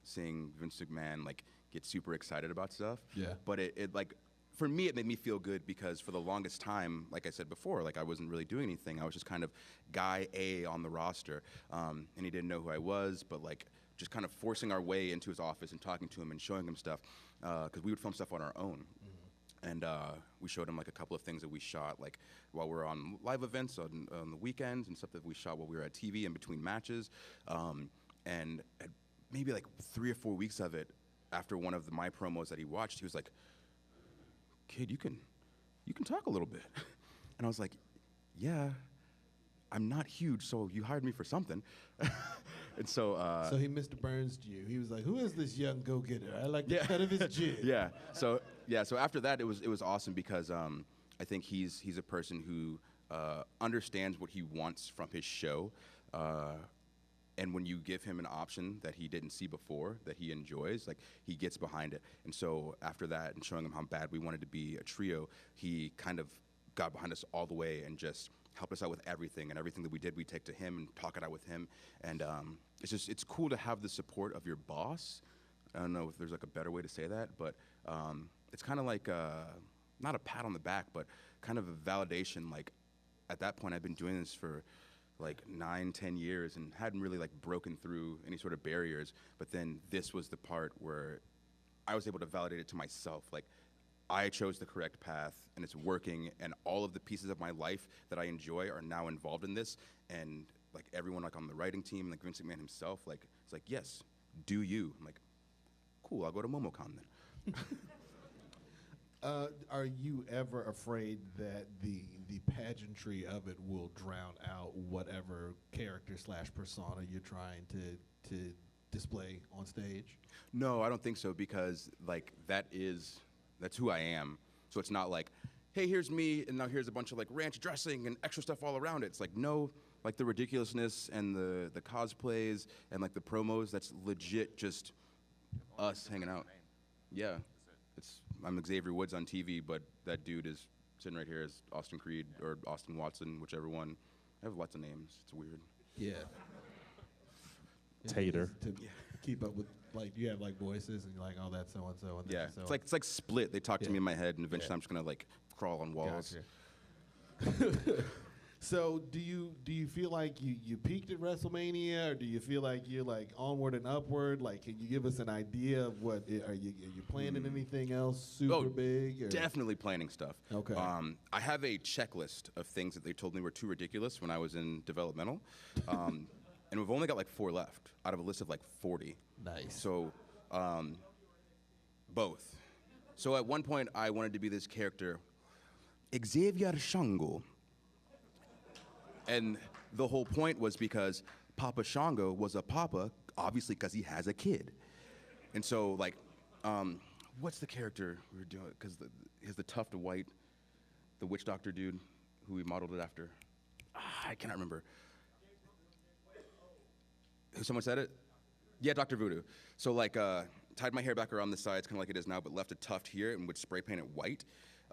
seeing Vince McMahon like get super excited about stuff. Yeah. But it like, for me, it made me feel good because for the longest time, like I said before, like I wasn't really doing anything. I was just kind of guy A on the roster, and he didn't know who I was, but like just kind of forcing our way into his office and talking to him and showing him stuff, because we would film stuff on our own. And we showed him like a couple of things that we shot like while we were on live events on the weekends, and stuff that we shot while we were at TV in between matches. And at maybe like 3 or 4 weeks of it, after one of my promos that he watched, he was like, kid, you can talk a little bit. And I was like, yeah, I'm not huge, so you hired me for something. And so so he Mr. Burns to you. He was like, who is this young go-getter? I like the cut of his jib. Yeah. So after that, it was awesome because I think he's a person who understands what he wants from his show. And when you give him an option that he didn't see before, that he enjoys, like he gets behind it. And so after that, and showing him how bad we wanted to be a trio, he kind of got behind us all the way and just helped us out with everything. And everything that we did, we take to him and talk it out with him. And it's cool to have the support of your boss. I don't know if there's like a better way to say that, but it's kind of like not a pat on the back, but kind of a validation. Like at that point, I've been doing this for like 9-10 years and hadn't really like broken through any sort of barriers, but then this was the part where I was able to validate it to myself. Like I chose the correct path and it's working, and all of the pieces of my life that I enjoy are now involved in this, and like everyone like on the writing team, like Vince McMahon himself, like it's like, yes, do you. I'm like, cool, I'll go to MomoCon then. Are you ever afraid that the pageantry of it will drown out whatever character / persona you're trying to display on stage? No, I don't think so, because like that's who I am. So it's not like, hey, here's me, and now here's a bunch of like ranch dressing and extra stuff all around it. It's like, no, like the ridiculousness and the cosplays and like the promos, that's legit just us hanging out. Yeah. I'm Xavier Woods on TV, but that dude is sitting right here as Austin Creed or Austin Watson, whichever one. I have lots of names. It's weird. Yeah. Tater. To keep up with, like, you have like voices and you're like, oh, that's so and so. Yeah. It's like Split. They talk to me in my head, and eventually I'm just gonna like crawl on walls. Gotcha. So do you feel like you peaked at WrestleMania, or do you feel like you're like onward and upward? Like, can you give us an idea of what are you planning anything else super big? Or? Definitely planning stuff. Okay. I have a checklist of things that they told me were too ridiculous when I was in developmental, and we've only got like 4 left out of a list of like 40. Nice. So, both. So at one point I wanted to be this character, Xavier Shango. And the whole point was because Papa Shango was a papa, obviously because he has a kid. And so, like, what's the character we were doing? Because he has the tufted white, the witch doctor dude who we modeled it after. I cannot remember. Who, someone said it? Yeah, Dr. Voodoo. So, like, tied my hair back around the sides, kind of like it is now, but left a tuft here and would spray paint it white.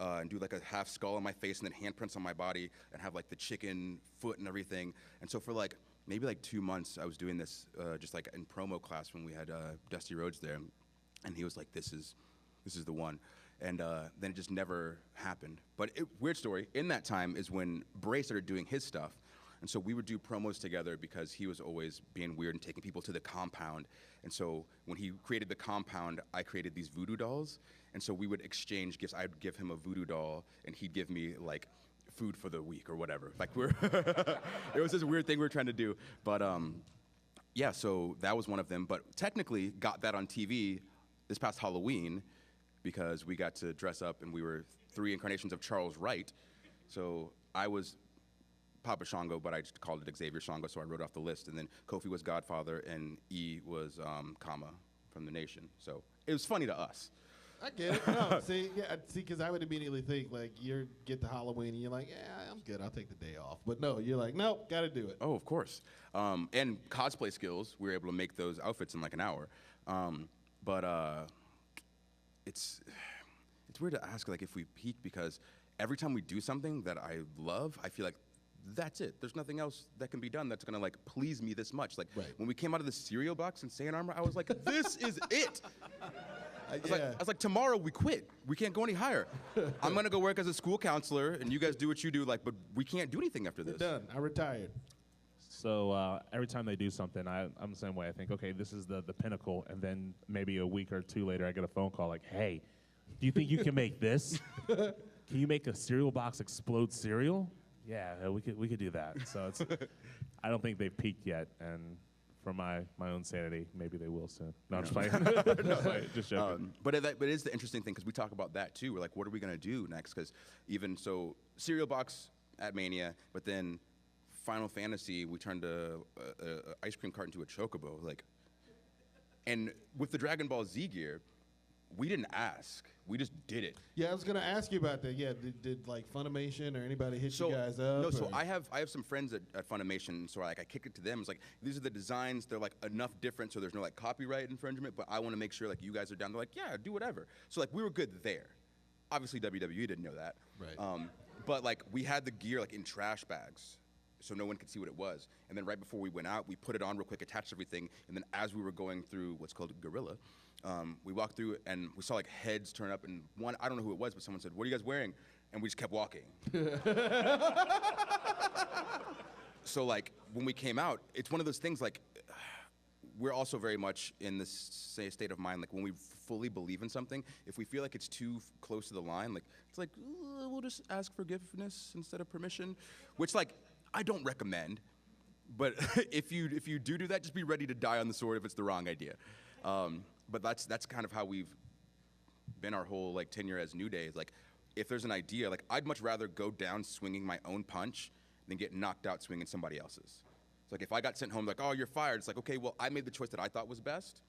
And do like a half skull on my face and then handprints on my body and have like the chicken foot and everything. And so for like maybe like 2 months, I was doing this just like in promo class when we had Dusty Rhodes there. And he was like, this is the one. And then it just never happened. But weird story, in that time is when Bray started doing his stuff. And so we would do promos together because he was always being weird and taking people to the compound. And so when he created the compound, I created these voodoo dolls. And so we would exchange gifts. I'd give him a voodoo doll, and he'd give me like food for the week or whatever. Like it was this weird thing we were trying to do. But yeah, so that was one of them. But technically got that on TV this past Halloween because we got to dress up and we were 3 incarnations of Charles Wright. So I was Papa Shango, but I just called it Xavier Shango, so I wrote off the list. And then Kofi was Godfather, and E was Kama from the Nation. So it was funny to us. I get it. No, see, because I would immediately think like you get to Halloween and you're like, yeah, I'm good. I'll take the day off. But no, you're like, nope, got to do it. Oh, of course. And cosplay skills, we were able to make those outfits in like an hour. But it's weird to ask like if we peak because every time we do something that I love, I feel like that's it. There's nothing else that can be done that's gonna like please me this much. Like when we came out of the cereal box and Saiyan armor, I was like, this is it. I was like, tomorrow we quit. We can't go any higher. I'm gonna go work as a school counselor, and you guys do what you do. Like, but we can't do anything after this. We're done. I retired. So every time they do something, I'm the same way. I think, okay, this is the pinnacle, and then maybe a week or 2 later, I get a phone call like, hey, do you think you can make this? Can you make a cereal box explode cereal? Yeah, we could do that. So it's, I don't think they've peaked yet, and for my own sanity, maybe they will soon. No, I'm just playing. Just joking. But it is the interesting thing because we talk about that too. We're like, what are we gonna do next? Because even so, cereal box at Mania, but then Final Fantasy, we turned a ice cream cart into a chocobo. Like, and with the Dragon Ball Z gear, we didn't ask. We just did it. Yeah, I was gonna ask you about that. Yeah, did like Funimation or anybody hit you guys up? No, so I have some friends at Funimation, so like I kick it to them. It's like these are the designs. They're like enough different, so there's no like copyright infringement. But I want to make sure like you guys are down. They're like, yeah, do whatever. So like we were good there. Obviously WWE didn't know that. Right. But like we had the gear like in trash bags, so no one could see what it was. And then right before we went out, we put it on real quick, attached everything, and then as we were going through what's called a gorilla. We walked through and we saw like heads turn up, and one, I don't know who it was, but someone said, what are you guys wearing? And we just kept walking. So like when we came out, it's one of those things like, we're also very much in this state of mind, like when we fully believe in something, if we feel like it's too close to the line, like it's like, we'll just ask forgiveness instead of permission, which like, I don't recommend, but if you do that, just be ready to die on the sword if it's the wrong idea. But that's kind of how we've been our whole like tenure as New Day. Is like, if there's an idea, like I'd much rather go down swinging my own punch than get knocked out swinging somebody else's. It's like if I got sent home like, oh, you're fired. It's like, okay, well, I made the choice that I thought was best.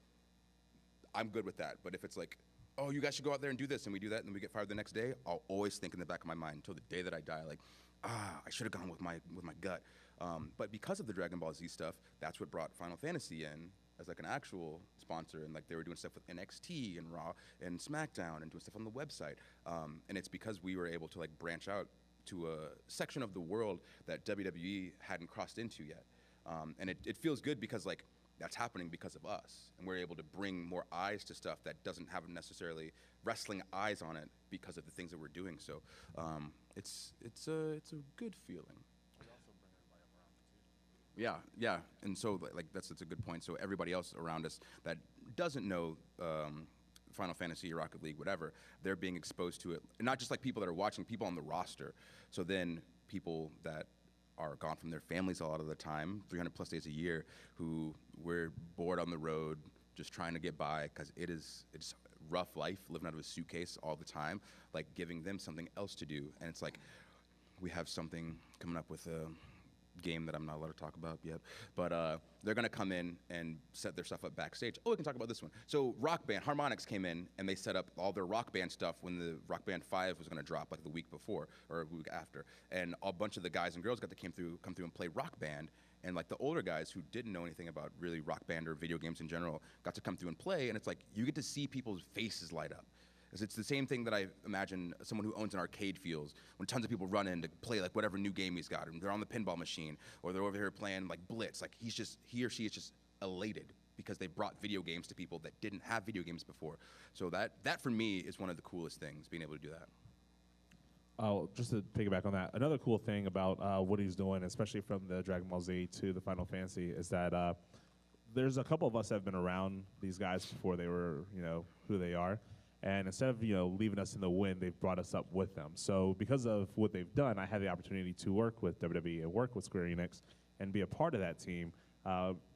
I'm good with that. But if it's like, oh, you guys should go out there and do this, and we do that, and then we get fired the next day, I'll always think in the back of my mind until the day that I die, like, I should have gone with my gut. But because of the Dragon Ball Z stuff, that's what brought Final Fantasy in as like an actual sponsor, and like they were doing stuff with NXT and Raw and SmackDown and doing stuff on the website. And it's because we were able to like branch out to a section of the world that WWE hadn't crossed into yet. And it feels good because like that's happening because of us, and we're able to bring more eyes to stuff that doesn't have necessarily wrestling eyes on it because of the things that we're doing. So it's a good feeling. Yeah, and so like that's a good point. So everybody else around us that doesn't know Final Fantasy or Rocket League, whatever, they're being exposed to it. And not just like people that are watching, people on the roster. So then people that are gone from their families a lot of the time, 300 plus days a year, who we're bored on the road, just trying to get by because it's rough life, living out of a suitcase all the time, like giving them something else to do. And it's like we have something coming up with game that I'm not allowed to talk about yet. But they're going to come in and set their stuff up backstage. Oh, we can talk about this one. So Rock Band, Harmonix came in, and they set up all their Rock Band stuff when the Rock Band 5 was going to drop, like the week before or a week after. And a bunch of the guys and girls got to come through and play Rock Band. And like the older guys who didn't know anything about really Rock Band or video games in general got to come through and play. And it's like you get to see people's faces light up. It's the same thing that I imagine someone who owns an arcade feels when tons of people run in to play like whatever new game he's got, and they're on the pinball machine, or they're over here playing like Blitz. Like he or she is just elated because they brought video games to people that didn't have video games before. So that for me is one of the coolest things, being able to do that. Oh, just to piggyback on that, another cool thing about what he's doing, especially from the Dragon Ball Z to the Final Fantasy, is that there's a couple of us that have been around these guys before they were, who they are. And instead of, leaving us in the wind, they've brought us up with them. So because of what they've done, I had the opportunity to work with WWE and work with Square Enix and be a part of that team,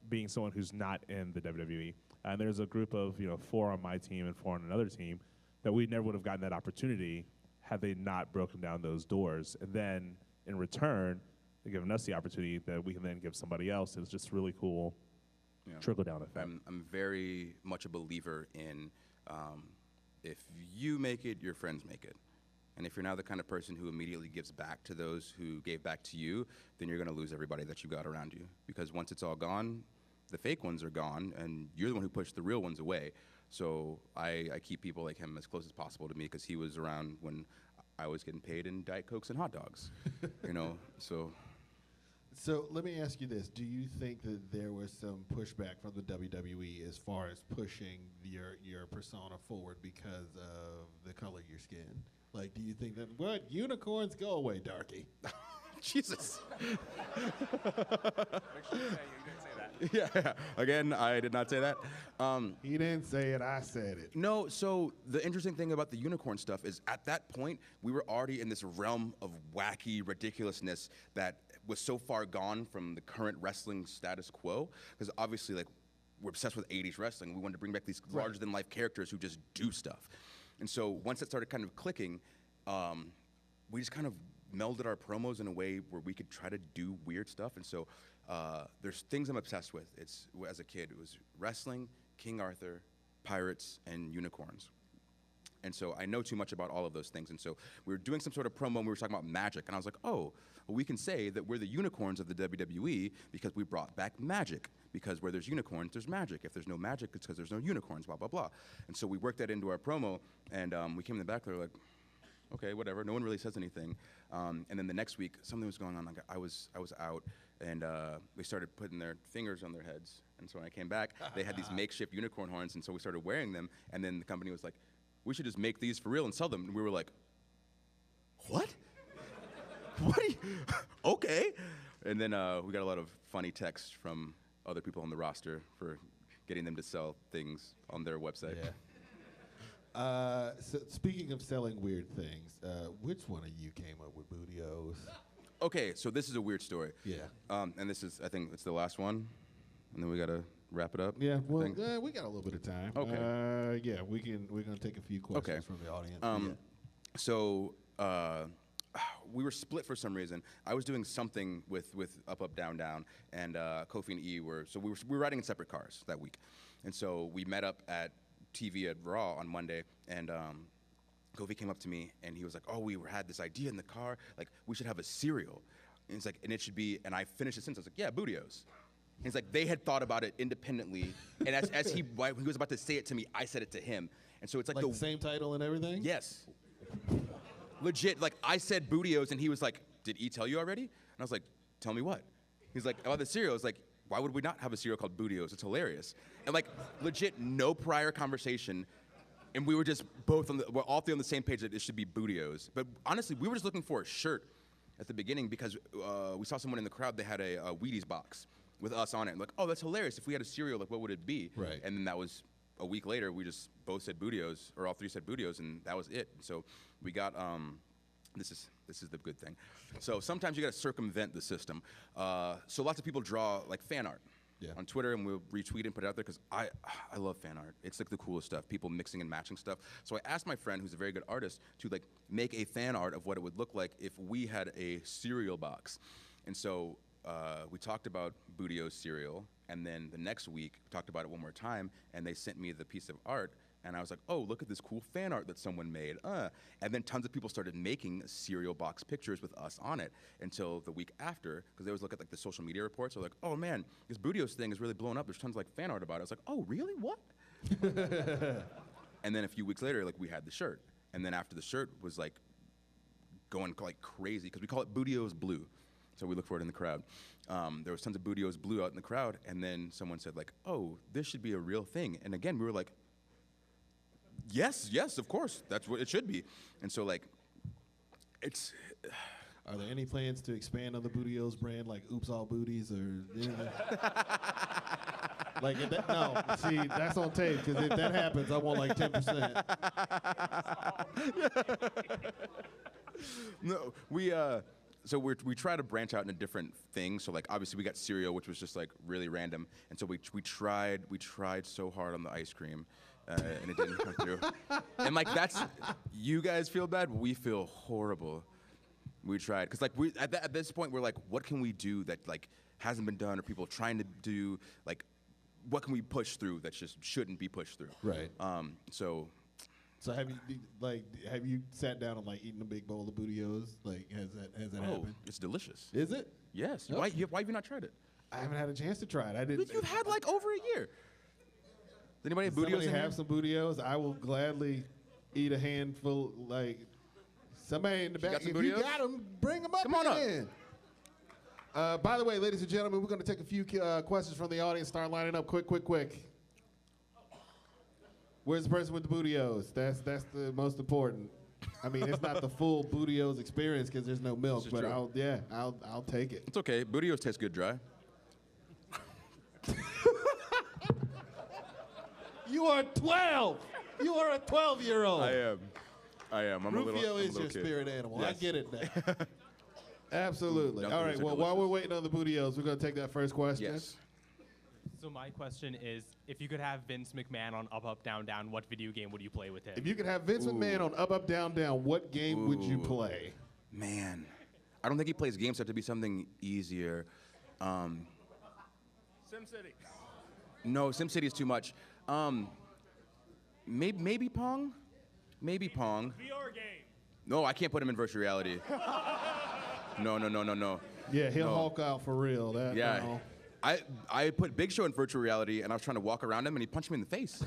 being someone who's not in the WWE. And there's a group of, 4 on my team and 4 on another team that we never would have gotten that opportunity had they not broken down those doors. And then in return, they're giving us the opportunity that we can then give somebody else. It's just really cool trickle-down effect. I'm very much a believer in if you make it, your friends make it. And if you're now the kind of person who immediately gives back to those who gave back to you, then you're going to lose everybody that you got around you. Because once it's all gone, the fake ones are gone, and you're the one who pushed the real ones away. So I keep people like him as close as possible to me because he was around when I was getting paid in Diet Cokes and hot dogs. So let me ask you this. Do you think that there was some pushback from the WWE as far as pushing your persona forward because of the color of your skin? Like, do you think that, what, unicorns, go away, darky? Jesus. Make sure you didn't say that. Yeah. Again, I did not say that. He didn't say it, I said it. No, so the interesting thing about the unicorn stuff is at that point, we were already in this realm of wacky ridiculousness that was so far gone from the current wrestling status quo. Because obviously, like, we're obsessed with 80s wrestling. We wanted to bring back these larger-than-life characters who just do stuff. And so once it started kind of clicking, we just kind of melded our promos in a way where we could try to do weird stuff. And so there's things I'm obsessed with. As a kid, it was wrestling, King Arthur, pirates, and unicorns. And so I know too much about all of those things. And so we were doing some sort of promo, and we were talking about magic. And I was like, oh, well, we can say that we're the unicorns of the WWE because we brought back magic. Because where there's unicorns, there's magic. If there's no magic, it's because there's no unicorns, blah, blah, blah. And so we worked that into our promo, and we came in the back, they were like, okay, whatever. No one really says anything. And then the next week, something was going on. Like I was out, and they started putting their fingers on their heads. And so when I came back, they had these makeshift unicorn horns, and so we started wearing them. And then the company was like, we should just make these for real and sell them. And we were like, what? What? Okay. And then we got a lot of funny texts from other people on the roster for getting them to sell things on their website. Yeah. So speaking of selling weird things, which one of you came up with Bootios? Okay, so this is a weird story. Yeah. And this is, I think it's the last one, and then we gotta wrap it up. Yeah. Well, we got a little bit of time. Okay. Yeah, we're gonna take a few questions from the audience. So we were split for some reason. I was doing something with Up Up Down Down, and Kofi and E were we were riding in separate cars that week, and so we met up at TV at Raw on Monday, and Kofi came up to me and he was like, "Oh, we had this idea in the car, like we should have a cereal," and he's like, "And it should be," and I finished the sentence. I was like, "Yeah, Bootios." And he's like, they had thought about it independently, and as he was about to say it to me, I said it to him, and so it's like the same title and everything. Yes. Legit, like I said Bootios, and he was like, "Did E tell you already?" And I was like, "Tell me what?" He's like, "About the cereal." I was like, "Why would we not have a cereal called Bootios? It's hilarious." And like, legit, no prior conversation, and we were just we're all three on the same page that it should be Bootios. But honestly, we were just looking for a shirt at the beginning because we saw someone in the crowd. They had a Wheaties box with us on it. And like, oh, that's hilarious. If we had a cereal, like, what would it be? Right. And then that was a week later. We just both said Bootios, or all three said Bootios, and that was it. So we got. This is the good thing. So sometimes you got to circumvent the system. So lots of people draw like fan art on Twitter, and we'll retweet and put it out there because I love fan art. It's like the coolest stuff. People mixing and matching stuff. So I asked my friend, who's a very good artist, to like make a fan art of what it would look like if we had a cereal box. And so we talked about Boudio's cereal, and then the next week we talked about it one more time, and they sent me the piece of art, and I was like, oh, look at this cool fan art that someone made. And then tons of people started making cereal box pictures with us on it until the week after, because they always look at like the social media reports. They're like, oh man, this Boudio's thing is really blowing up. There's tons of like fan art about it. I was like, oh, really? What? And then a few weeks later, like we had the shirt. And then after the shirt was like going like crazy, because we call it Boudio's Blue. So we look for it in the crowd. There was tons of Boudio's Blue out in the crowd, and then someone said like, oh, this should be a real thing. And again, we were like, yes, of course, that's what it should be. And so like, it's. Are there any plans to expand on the Boudio's brand, like Oops All Booties, or like if that, no? See, that's on tape, because if that happens, I want like 10%. No, so we try to branch out into different things. So like obviously we got cereal, which was just like really random, and so we tried so hard on the ice cream, and it didn't come through. And like you guys feel bad, we feel horrible. We tried, because like at this point we're like, what can we do that like hasn't been done, or people trying to do, like what can we push through that just shouldn't be pushed through? Right. So have you sat down and like eaten a big bowl of Boudio's? Like has that happened? It's delicious. Is it? Yes. Okay. Why have you not tried it? I haven't had a chance to try it. I didn't. You've had like over a year. Does anybody have Boudio's Somebody in here? have some Boudio's? I will gladly eat a handful. Like somebody in the back. got some If you Boudio's? got them, bring them up. Come on up. again. By the way, ladies and gentlemen, we're going to take a few questions from the audience. Start lining up quick. Where's the person with the Boudio's? That's the most important. I mean, it's not the full Boudio's experience because there's no milk, but true. I'll take it. It's okay. Boudio's taste good dry. You are 12. You are a 12-year-old. I am. I'm Rufio a is little your kid. spirit animal. Yes. I get it now. Absolutely. Dunkaroos All right. are Well, while delicious. we're waiting on the Boudio's, we're going to take that first question. Yes. So my question is, if you could have Vince McMahon on Up, Up, Down, Down, what video game would you play with him? If you could have Vince McMahon on Up, Up, Down, Down, what game would you play? Man, I don't think he plays games. So it have to be something easier. SimCity. No, SimCity is too much. Maybe Pong. Maybe Pong. VR game. No, I can't put him in virtual reality. No. Yeah, he'll No. Hulk out for real. That, Yeah. no. I put Big Show in virtual reality, and I was trying to walk around him, and he punched me in the face.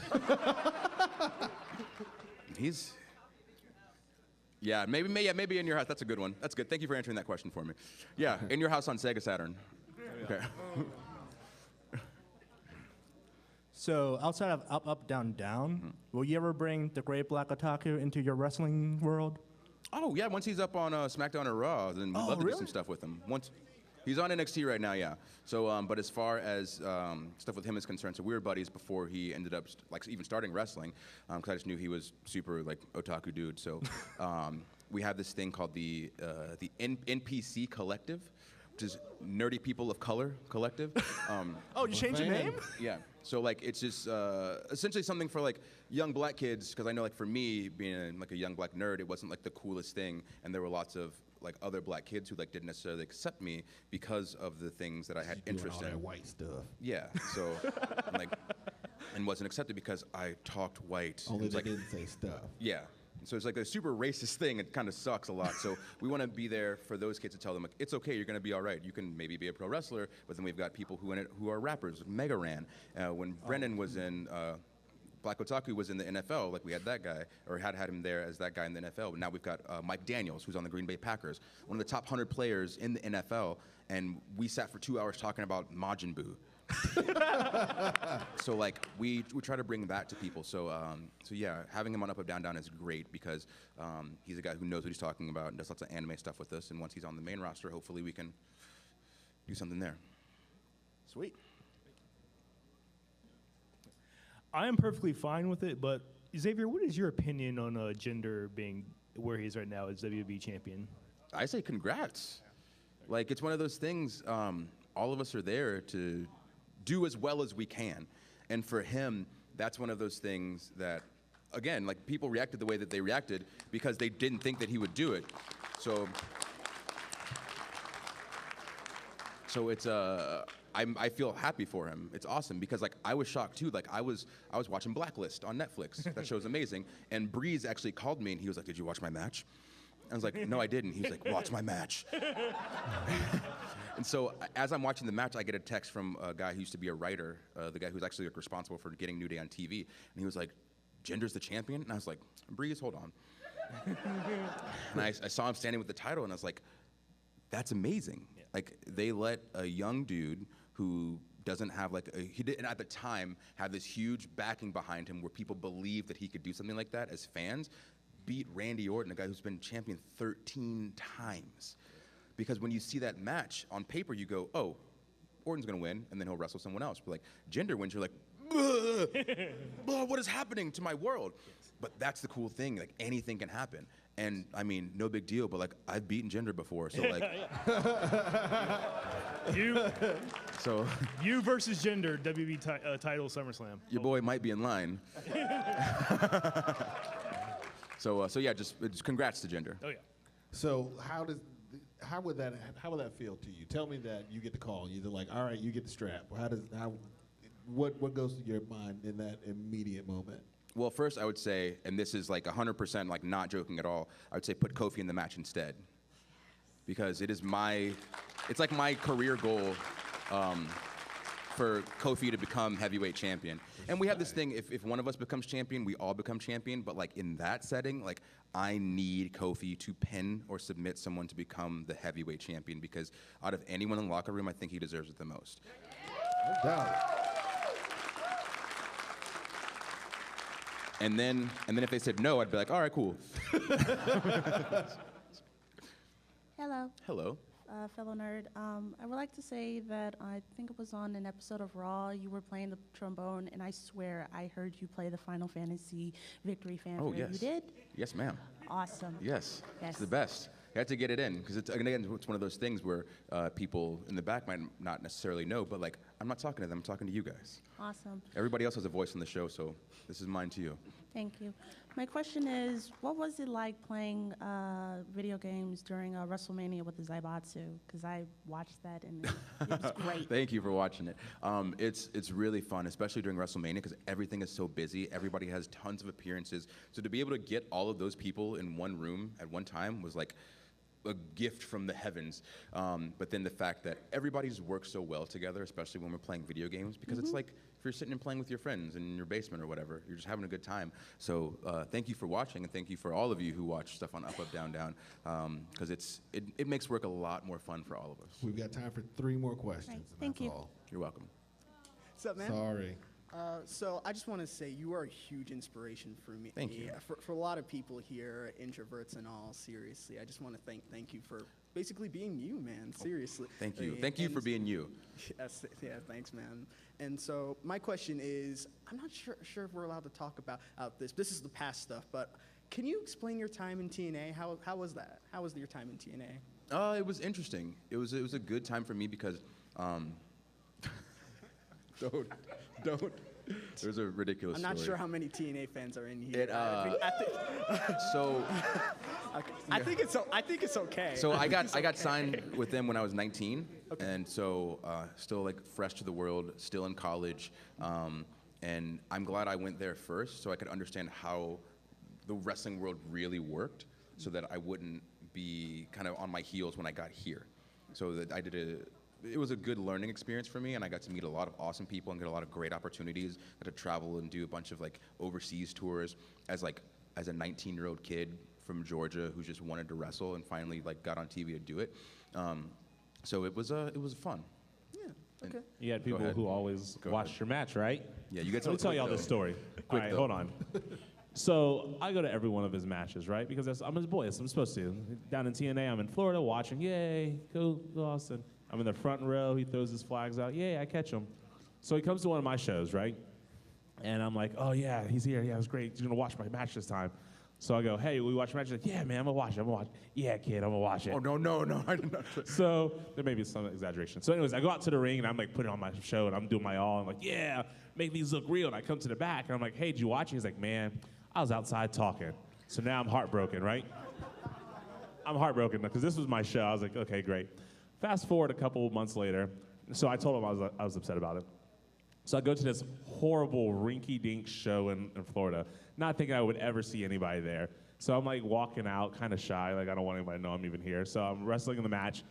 Maybe in your house. That's a good one. That's good. Thank you for answering that question for me. Yeah, in your house on Sega Saturn. Okay. So outside of Up, Up, Down, Down, will you ever bring the Great Black Otaku into your wrestling world? Oh yeah, once he's up on SmackDown or Raw, then we'd love to do some really? stuff with him. Once he's on NXT right now, yeah. So, but as far as stuff with him is concerned, so we were buddies before he ended up like even starting wrestling, because I just knew he was super like otaku dude. So we have this thing called the NPC Collective, which is Nerdy People of Color Collective. Oh, you changed your name? Yeah. So like it's just essentially something for like young black kids, because I know like for me being like a young black nerd, it wasn't like the coolest thing, and there were lots of like other black kids who like didn't necessarily accept me because of the things that I had interest Doing all in. that white stuff. Yeah. So like, and wasn't accepted because I talked white. Only It was they like, didn't say stuff. yeah. So it's like a super racist thing. It kind of sucks a lot. So we want to be there for those kids to tell them, like, it's okay, you're going to be all right. You can maybe be a pro wrestler, but then we've got people who are rappers. Mega Ran. When Brennan was in, Black Otaku was in the NFL, like we had that guy, or had him there as that guy in the NFL. But now we've got Mike Daniels, who's on the Green Bay Packers, one of the top 100 players in the NFL, and we sat for 2 hours talking about Majin Buu. So like we try to bring that to people. So yeah, having him on Up Up Down Down is great because he's a guy who knows what he's talking about and does lots of anime stuff with us. And once he's on the main roster, hopefully we can do something there. Sweet. I am perfectly fine with it, but Xavier, what is your opinion on Jinder being where he is right now as WWE champion? I say congrats. Like it's one of those things. All of us are there to do as well as we can, and for him, that's one of those things that, again, like people reacted the way that they reacted because they didn't think that he would do it. So So it's I feel happy for him. It's awesome because like I was shocked too. Like I was watching Blacklist on Netflix. That show's amazing. And Breeze actually called me and he was like, "Did you watch my match?" I was like, "No, I didn't." He was like, "Watch my match." And so as I'm watching the match, I get a text from a guy who used to be a writer, the guy who's actually like, responsible for getting New Day on TV. And he was like, "Jinder's the champion?" And I was like, "Breeze, hold on." And I saw him standing with the title, and I was like, "That's amazing." Yeah. Like they let a young dude who doesn't have like he didn't at the time have this huge backing behind him, where people believe that he could do something like that as fans, beat Randy Orton, a guy who's been champion 13 times. Because when you see that match on paper, you go, "Oh, Orton's gonna win, and then he'll wrestle someone else." But like Jinder wins, you're like, "What is happening to my world?" But that's the cool thing. Like anything can happen. And I mean, no big deal. But like I've beaten Jinder before, so like. You versus Jinder, WB title SummerSlam. Your boy might be in line. So yeah, just congrats to Jinder. Oh yeah. So how would that feel to you? Tell me that you get the call. You're like, all right, you get the strap. What goes through your mind in that immediate moment? Well, first I would say, and this is like 100% like not joking at all, I would say put Kofi in the match instead. Because it's like my career goal for Kofi to become heavyweight champion. And we have this thing, if one of us becomes champion, we all become champion, but like in that setting, like I need Kofi to pin or submit someone to become the heavyweight champion, because out of anyone in the locker room, I think he deserves it the most. No doubt. And then if they said no, I'd be like, all right, cool. Hello. Hello. Fellow nerd. I would like to say that I think it was on an episode of Raw, you were playing the trombone, and I swear I heard you play the Final Fantasy Victory Fanfare. Oh, yes. You did? Yes, ma'am. Awesome. Yes. Yes. It's the best. You had to get it in, because it's one of those things where people in the back might not necessarily know, but like, I'm not talking to them, I'm talking to you guys. Awesome. Everybody else has a voice in the show, so this is mine to you. Thank you. My question is, what was it like playing video games during WrestleMania with the Zaibatsu? Because I watched that and it was great. Thank you for watching it. It's really fun, especially during WrestleMania, because everything is so busy. Everybody has tons of appearances. So to be able to get all of those people in one room at one time was like a gift from the heavens. But then the fact that everybody's worked so well together, especially when we're playing video games, because it's like if you're sitting and playing with your friends in your basement or whatever, you're just having a good time. So thank you for watching, and thank you for all of you who watch stuff on Up, Up, Down, Down, because it makes work a lot more fun for all of us. We've got time for 3 more questions. Right. And Thank that's you. all. You're welcome. What's up, man? Sorry. So I just want to say you are a huge inspiration for me. Thank you. For a lot of people here, introverts and all, seriously. I just want to thank you for basically being you, man. Seriously. Thank you. Thank you for being you. Yes, yeah, thanks, man. And so my question is, I'm not sure if we're allowed to talk about this. This is the past stuff, but can you explain your time in TNA? How was that? How was your time in TNA? It was interesting. It was a good time for me because don't. There's a ridiculous I'm not story. sure how many TNA fans are in here. So Okay. I think it's okay. So I got signed with them when I was 19, and so still like fresh to the world, still in college, and I'm glad I went there first so I could understand how the wrestling world really worked, so that I wouldn't be kind of on my heels when I got here. So that it was a good learning experience for me, and I got to meet a lot of awesome people and get a lot of great opportunities. I got to travel and do a bunch of like overseas tours as a 19-year-old kid from Georgia who just wanted to wrestle and finally like got on TV to do it. So it was fun. Yeah. Okay. You had people who always watched your match, right? Yeah, you get Let me tell y'all this story. All right, hold on. So I go to every one of his matches, right? Because I'm his boy, as I'm supposed to. Down in TNA, I'm in Florida watching. Yay, go Austin. I'm in the front row. He throws his flags out. Yay, I catch him. So he comes to one of my shows, right? And I'm like, oh, yeah, he's here. Yeah, it was great. He's going to watch my match this time. So I go, hey, we watch your match? He's like, yeah, man, I'm going to watch it. I'm going to watch it. Yeah, kid, I'm going to watch it. Oh, no, I did not. So there may be some exaggeration. So anyways, I go out to the ring, and I'm like putting on my show, and I'm doing my all. I'm like, yeah, make these look real. And I come to the back, and I'm like, hey, did you watch it? He's like, man, I was outside talking. So now I'm heartbroken, right? I'm heartbroken because this was my show. I was like, okay, great. Fast forward a couple of months later, so I told him I was upset about it. So I go to this horrible rinky-dink show in Florida, not thinking I would ever see anybody there. So I'm like walking out, kind of shy, like I don't want anybody to know I'm even here. So I'm wrestling in the match.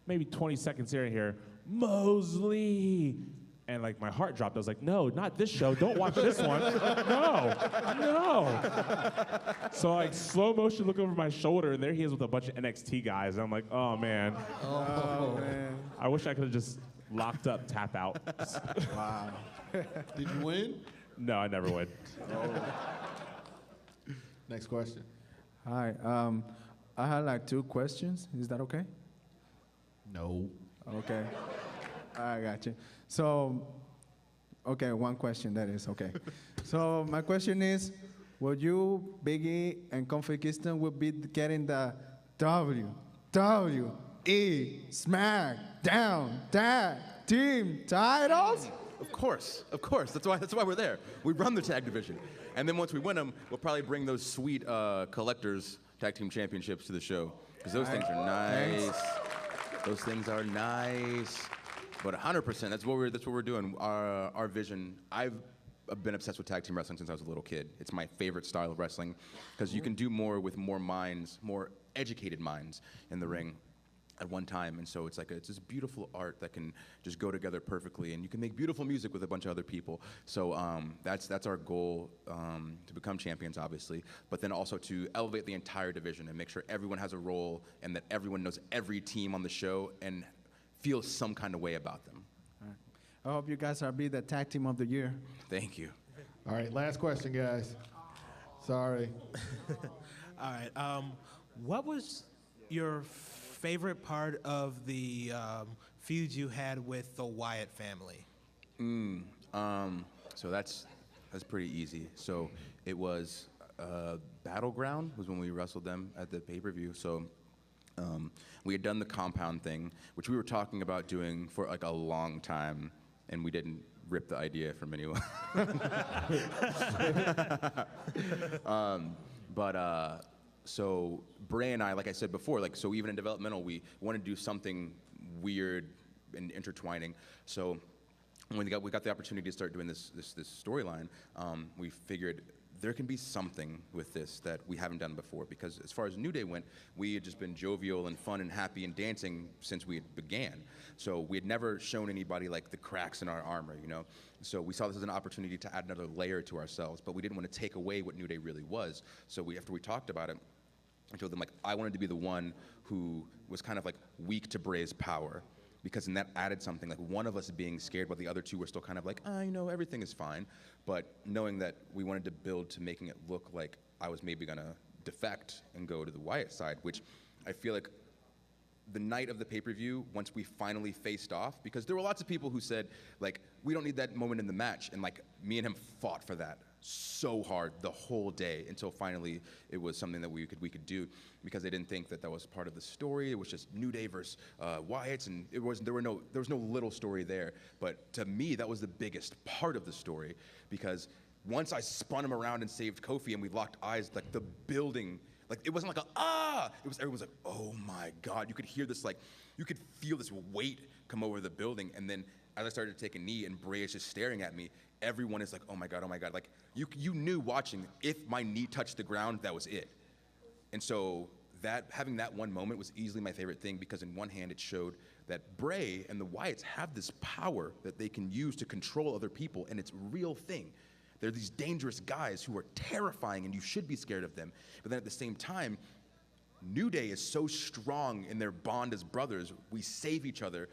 Maybe 20 seconds here and here, Mosley. And like my heart dropped. I was like, no, not this show. Don't watch this one. No. So like slow motion look over my shoulder, and there he is with a bunch of NXT guys. And I'm like, oh man. Oh, man. I wish I could have just locked up, tap out. Wow. Did you win? No, I never would. Next question. Hi. I had like 2 questions. Is that okay? No. Okay. I got you. So, okay, 1 question, that is okay. So my question is, would you, Biggie, and Kofi Kingston will be getting the WWE SmackDown Tag Team titles? Of course. That's why we're there. We run the tag division. And then once we win them, we'll probably bring those sweet collectors tag team championships to the show. Because those things are nice. Thanks. Those things are nice. But 100%, that's what we're doing. Our vision. I've been obsessed with tag team wrestling since I was a little kid. It's my favorite style of wrestling because you can do more with more minds, more educated minds in the ring at one time. And so it's this beautiful art that can just go together perfectly, and you can make beautiful music with a bunch of other people. So that's our goal, to become champions, obviously, but then also to elevate the entire division and make sure everyone has a role and that everyone knows every team on the show and feels some kind of way about them. I hope you guys are be the tag team of the year. Thank you. All right, last question, guys. Sorry. All right. What was your favorite part of the feud you had with the Wyatt family? So that's pretty easy. So it was Battleground was when we wrestled them at the pay-per-view. So we had done the compound thing, which we were talking about doing for like a long time, and we didn't rip the idea from anyone. So Bray and I, like I said before, so even in developmental, we want to do something weird and intertwining. So when we got the opportunity to start doing this storyline, we figured there can be something with this that we haven't done before, because as far as New Day went, we had just been jovial and fun and happy and dancing since we began. So we had never shown anybody like the cracks in our armor, you know? So we saw this as an opportunity to add another layer to ourselves, but we didn't want to take away what New Day really was. So after we talked about it, I told them, like, I wanted to be the one who was kind of like weak to Bray's power, because then that added something, like one of us being scared while the other two were still kind of like, everything is fine. But knowing that we wanted to build to making it look like I was maybe gonna defect and go to the Wyatt side, which I feel like the night of the pay-per-view, once we finally faced off, because there were lots of people who said, like, we don't need that moment in the match, and like, me and him fought for that so hard the whole day until finally it was something that we could do, because they didn't think that was part of the story. It was just New Day versus Wyatt's, and there was no little story there. But to me, that was the biggest part of the story, because once I spun him around and saved Kofi and we locked eyes, like the building, like it wasn't like everyone was like, oh my God. You could hear this, like, you could feel this weight come over the building, and then as I started to take a knee and Bray is just staring at me, everyone is like, oh my God. Like, you knew watching, if my knee touched the ground, that was it. And so having that one moment was easily my favorite thing, because in one hand it showed that Bray and the Wyatts have this power that they can use to control other people, and it's a real thing. They're these dangerous guys who are terrifying, and you should be scared of them. But then at the same time, New Day is so strong in their bond as brothers, we save each other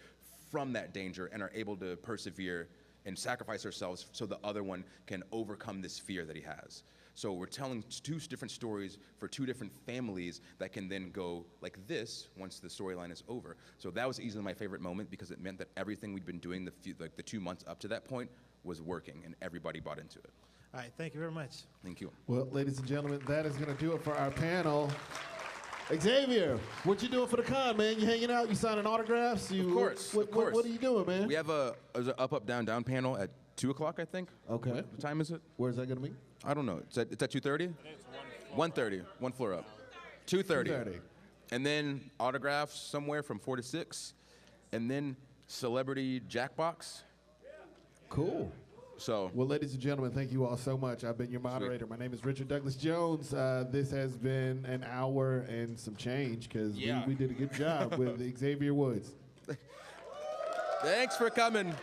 from that danger and are able to persevere and sacrifice ourselves so the other one can overcome this fear that he has. So we're telling two different stories for two different families that can then go like this once the storyline is over. So that was easily my favorite moment, because it meant that everything we'd been doing the 2 months up to that point was working, and everybody bought into it. All right, thank you very much. Thank you. Well, ladies and gentlemen, that is going to do it for our panel. Xavier, what you doing for the con, man? You hanging out? You signing autographs? Of course. What are you doing, man? We have there's an up, down, down panel at 2 o'clock, I think. Okay. What time is it? Where's that going to be? I don't know. It's at 2:30? 1:30. 1 floor up. 2:30. 2:30. And then autographs somewhere from 4 to 6. and then Celebrity Jackbox. Cool. So, well, ladies and gentlemen, thank you all so much. I've been your moderator. My name is Richard Douglas Jones. This has been an hour and some change because we did a good job with Xavier Woods. Thanks for coming.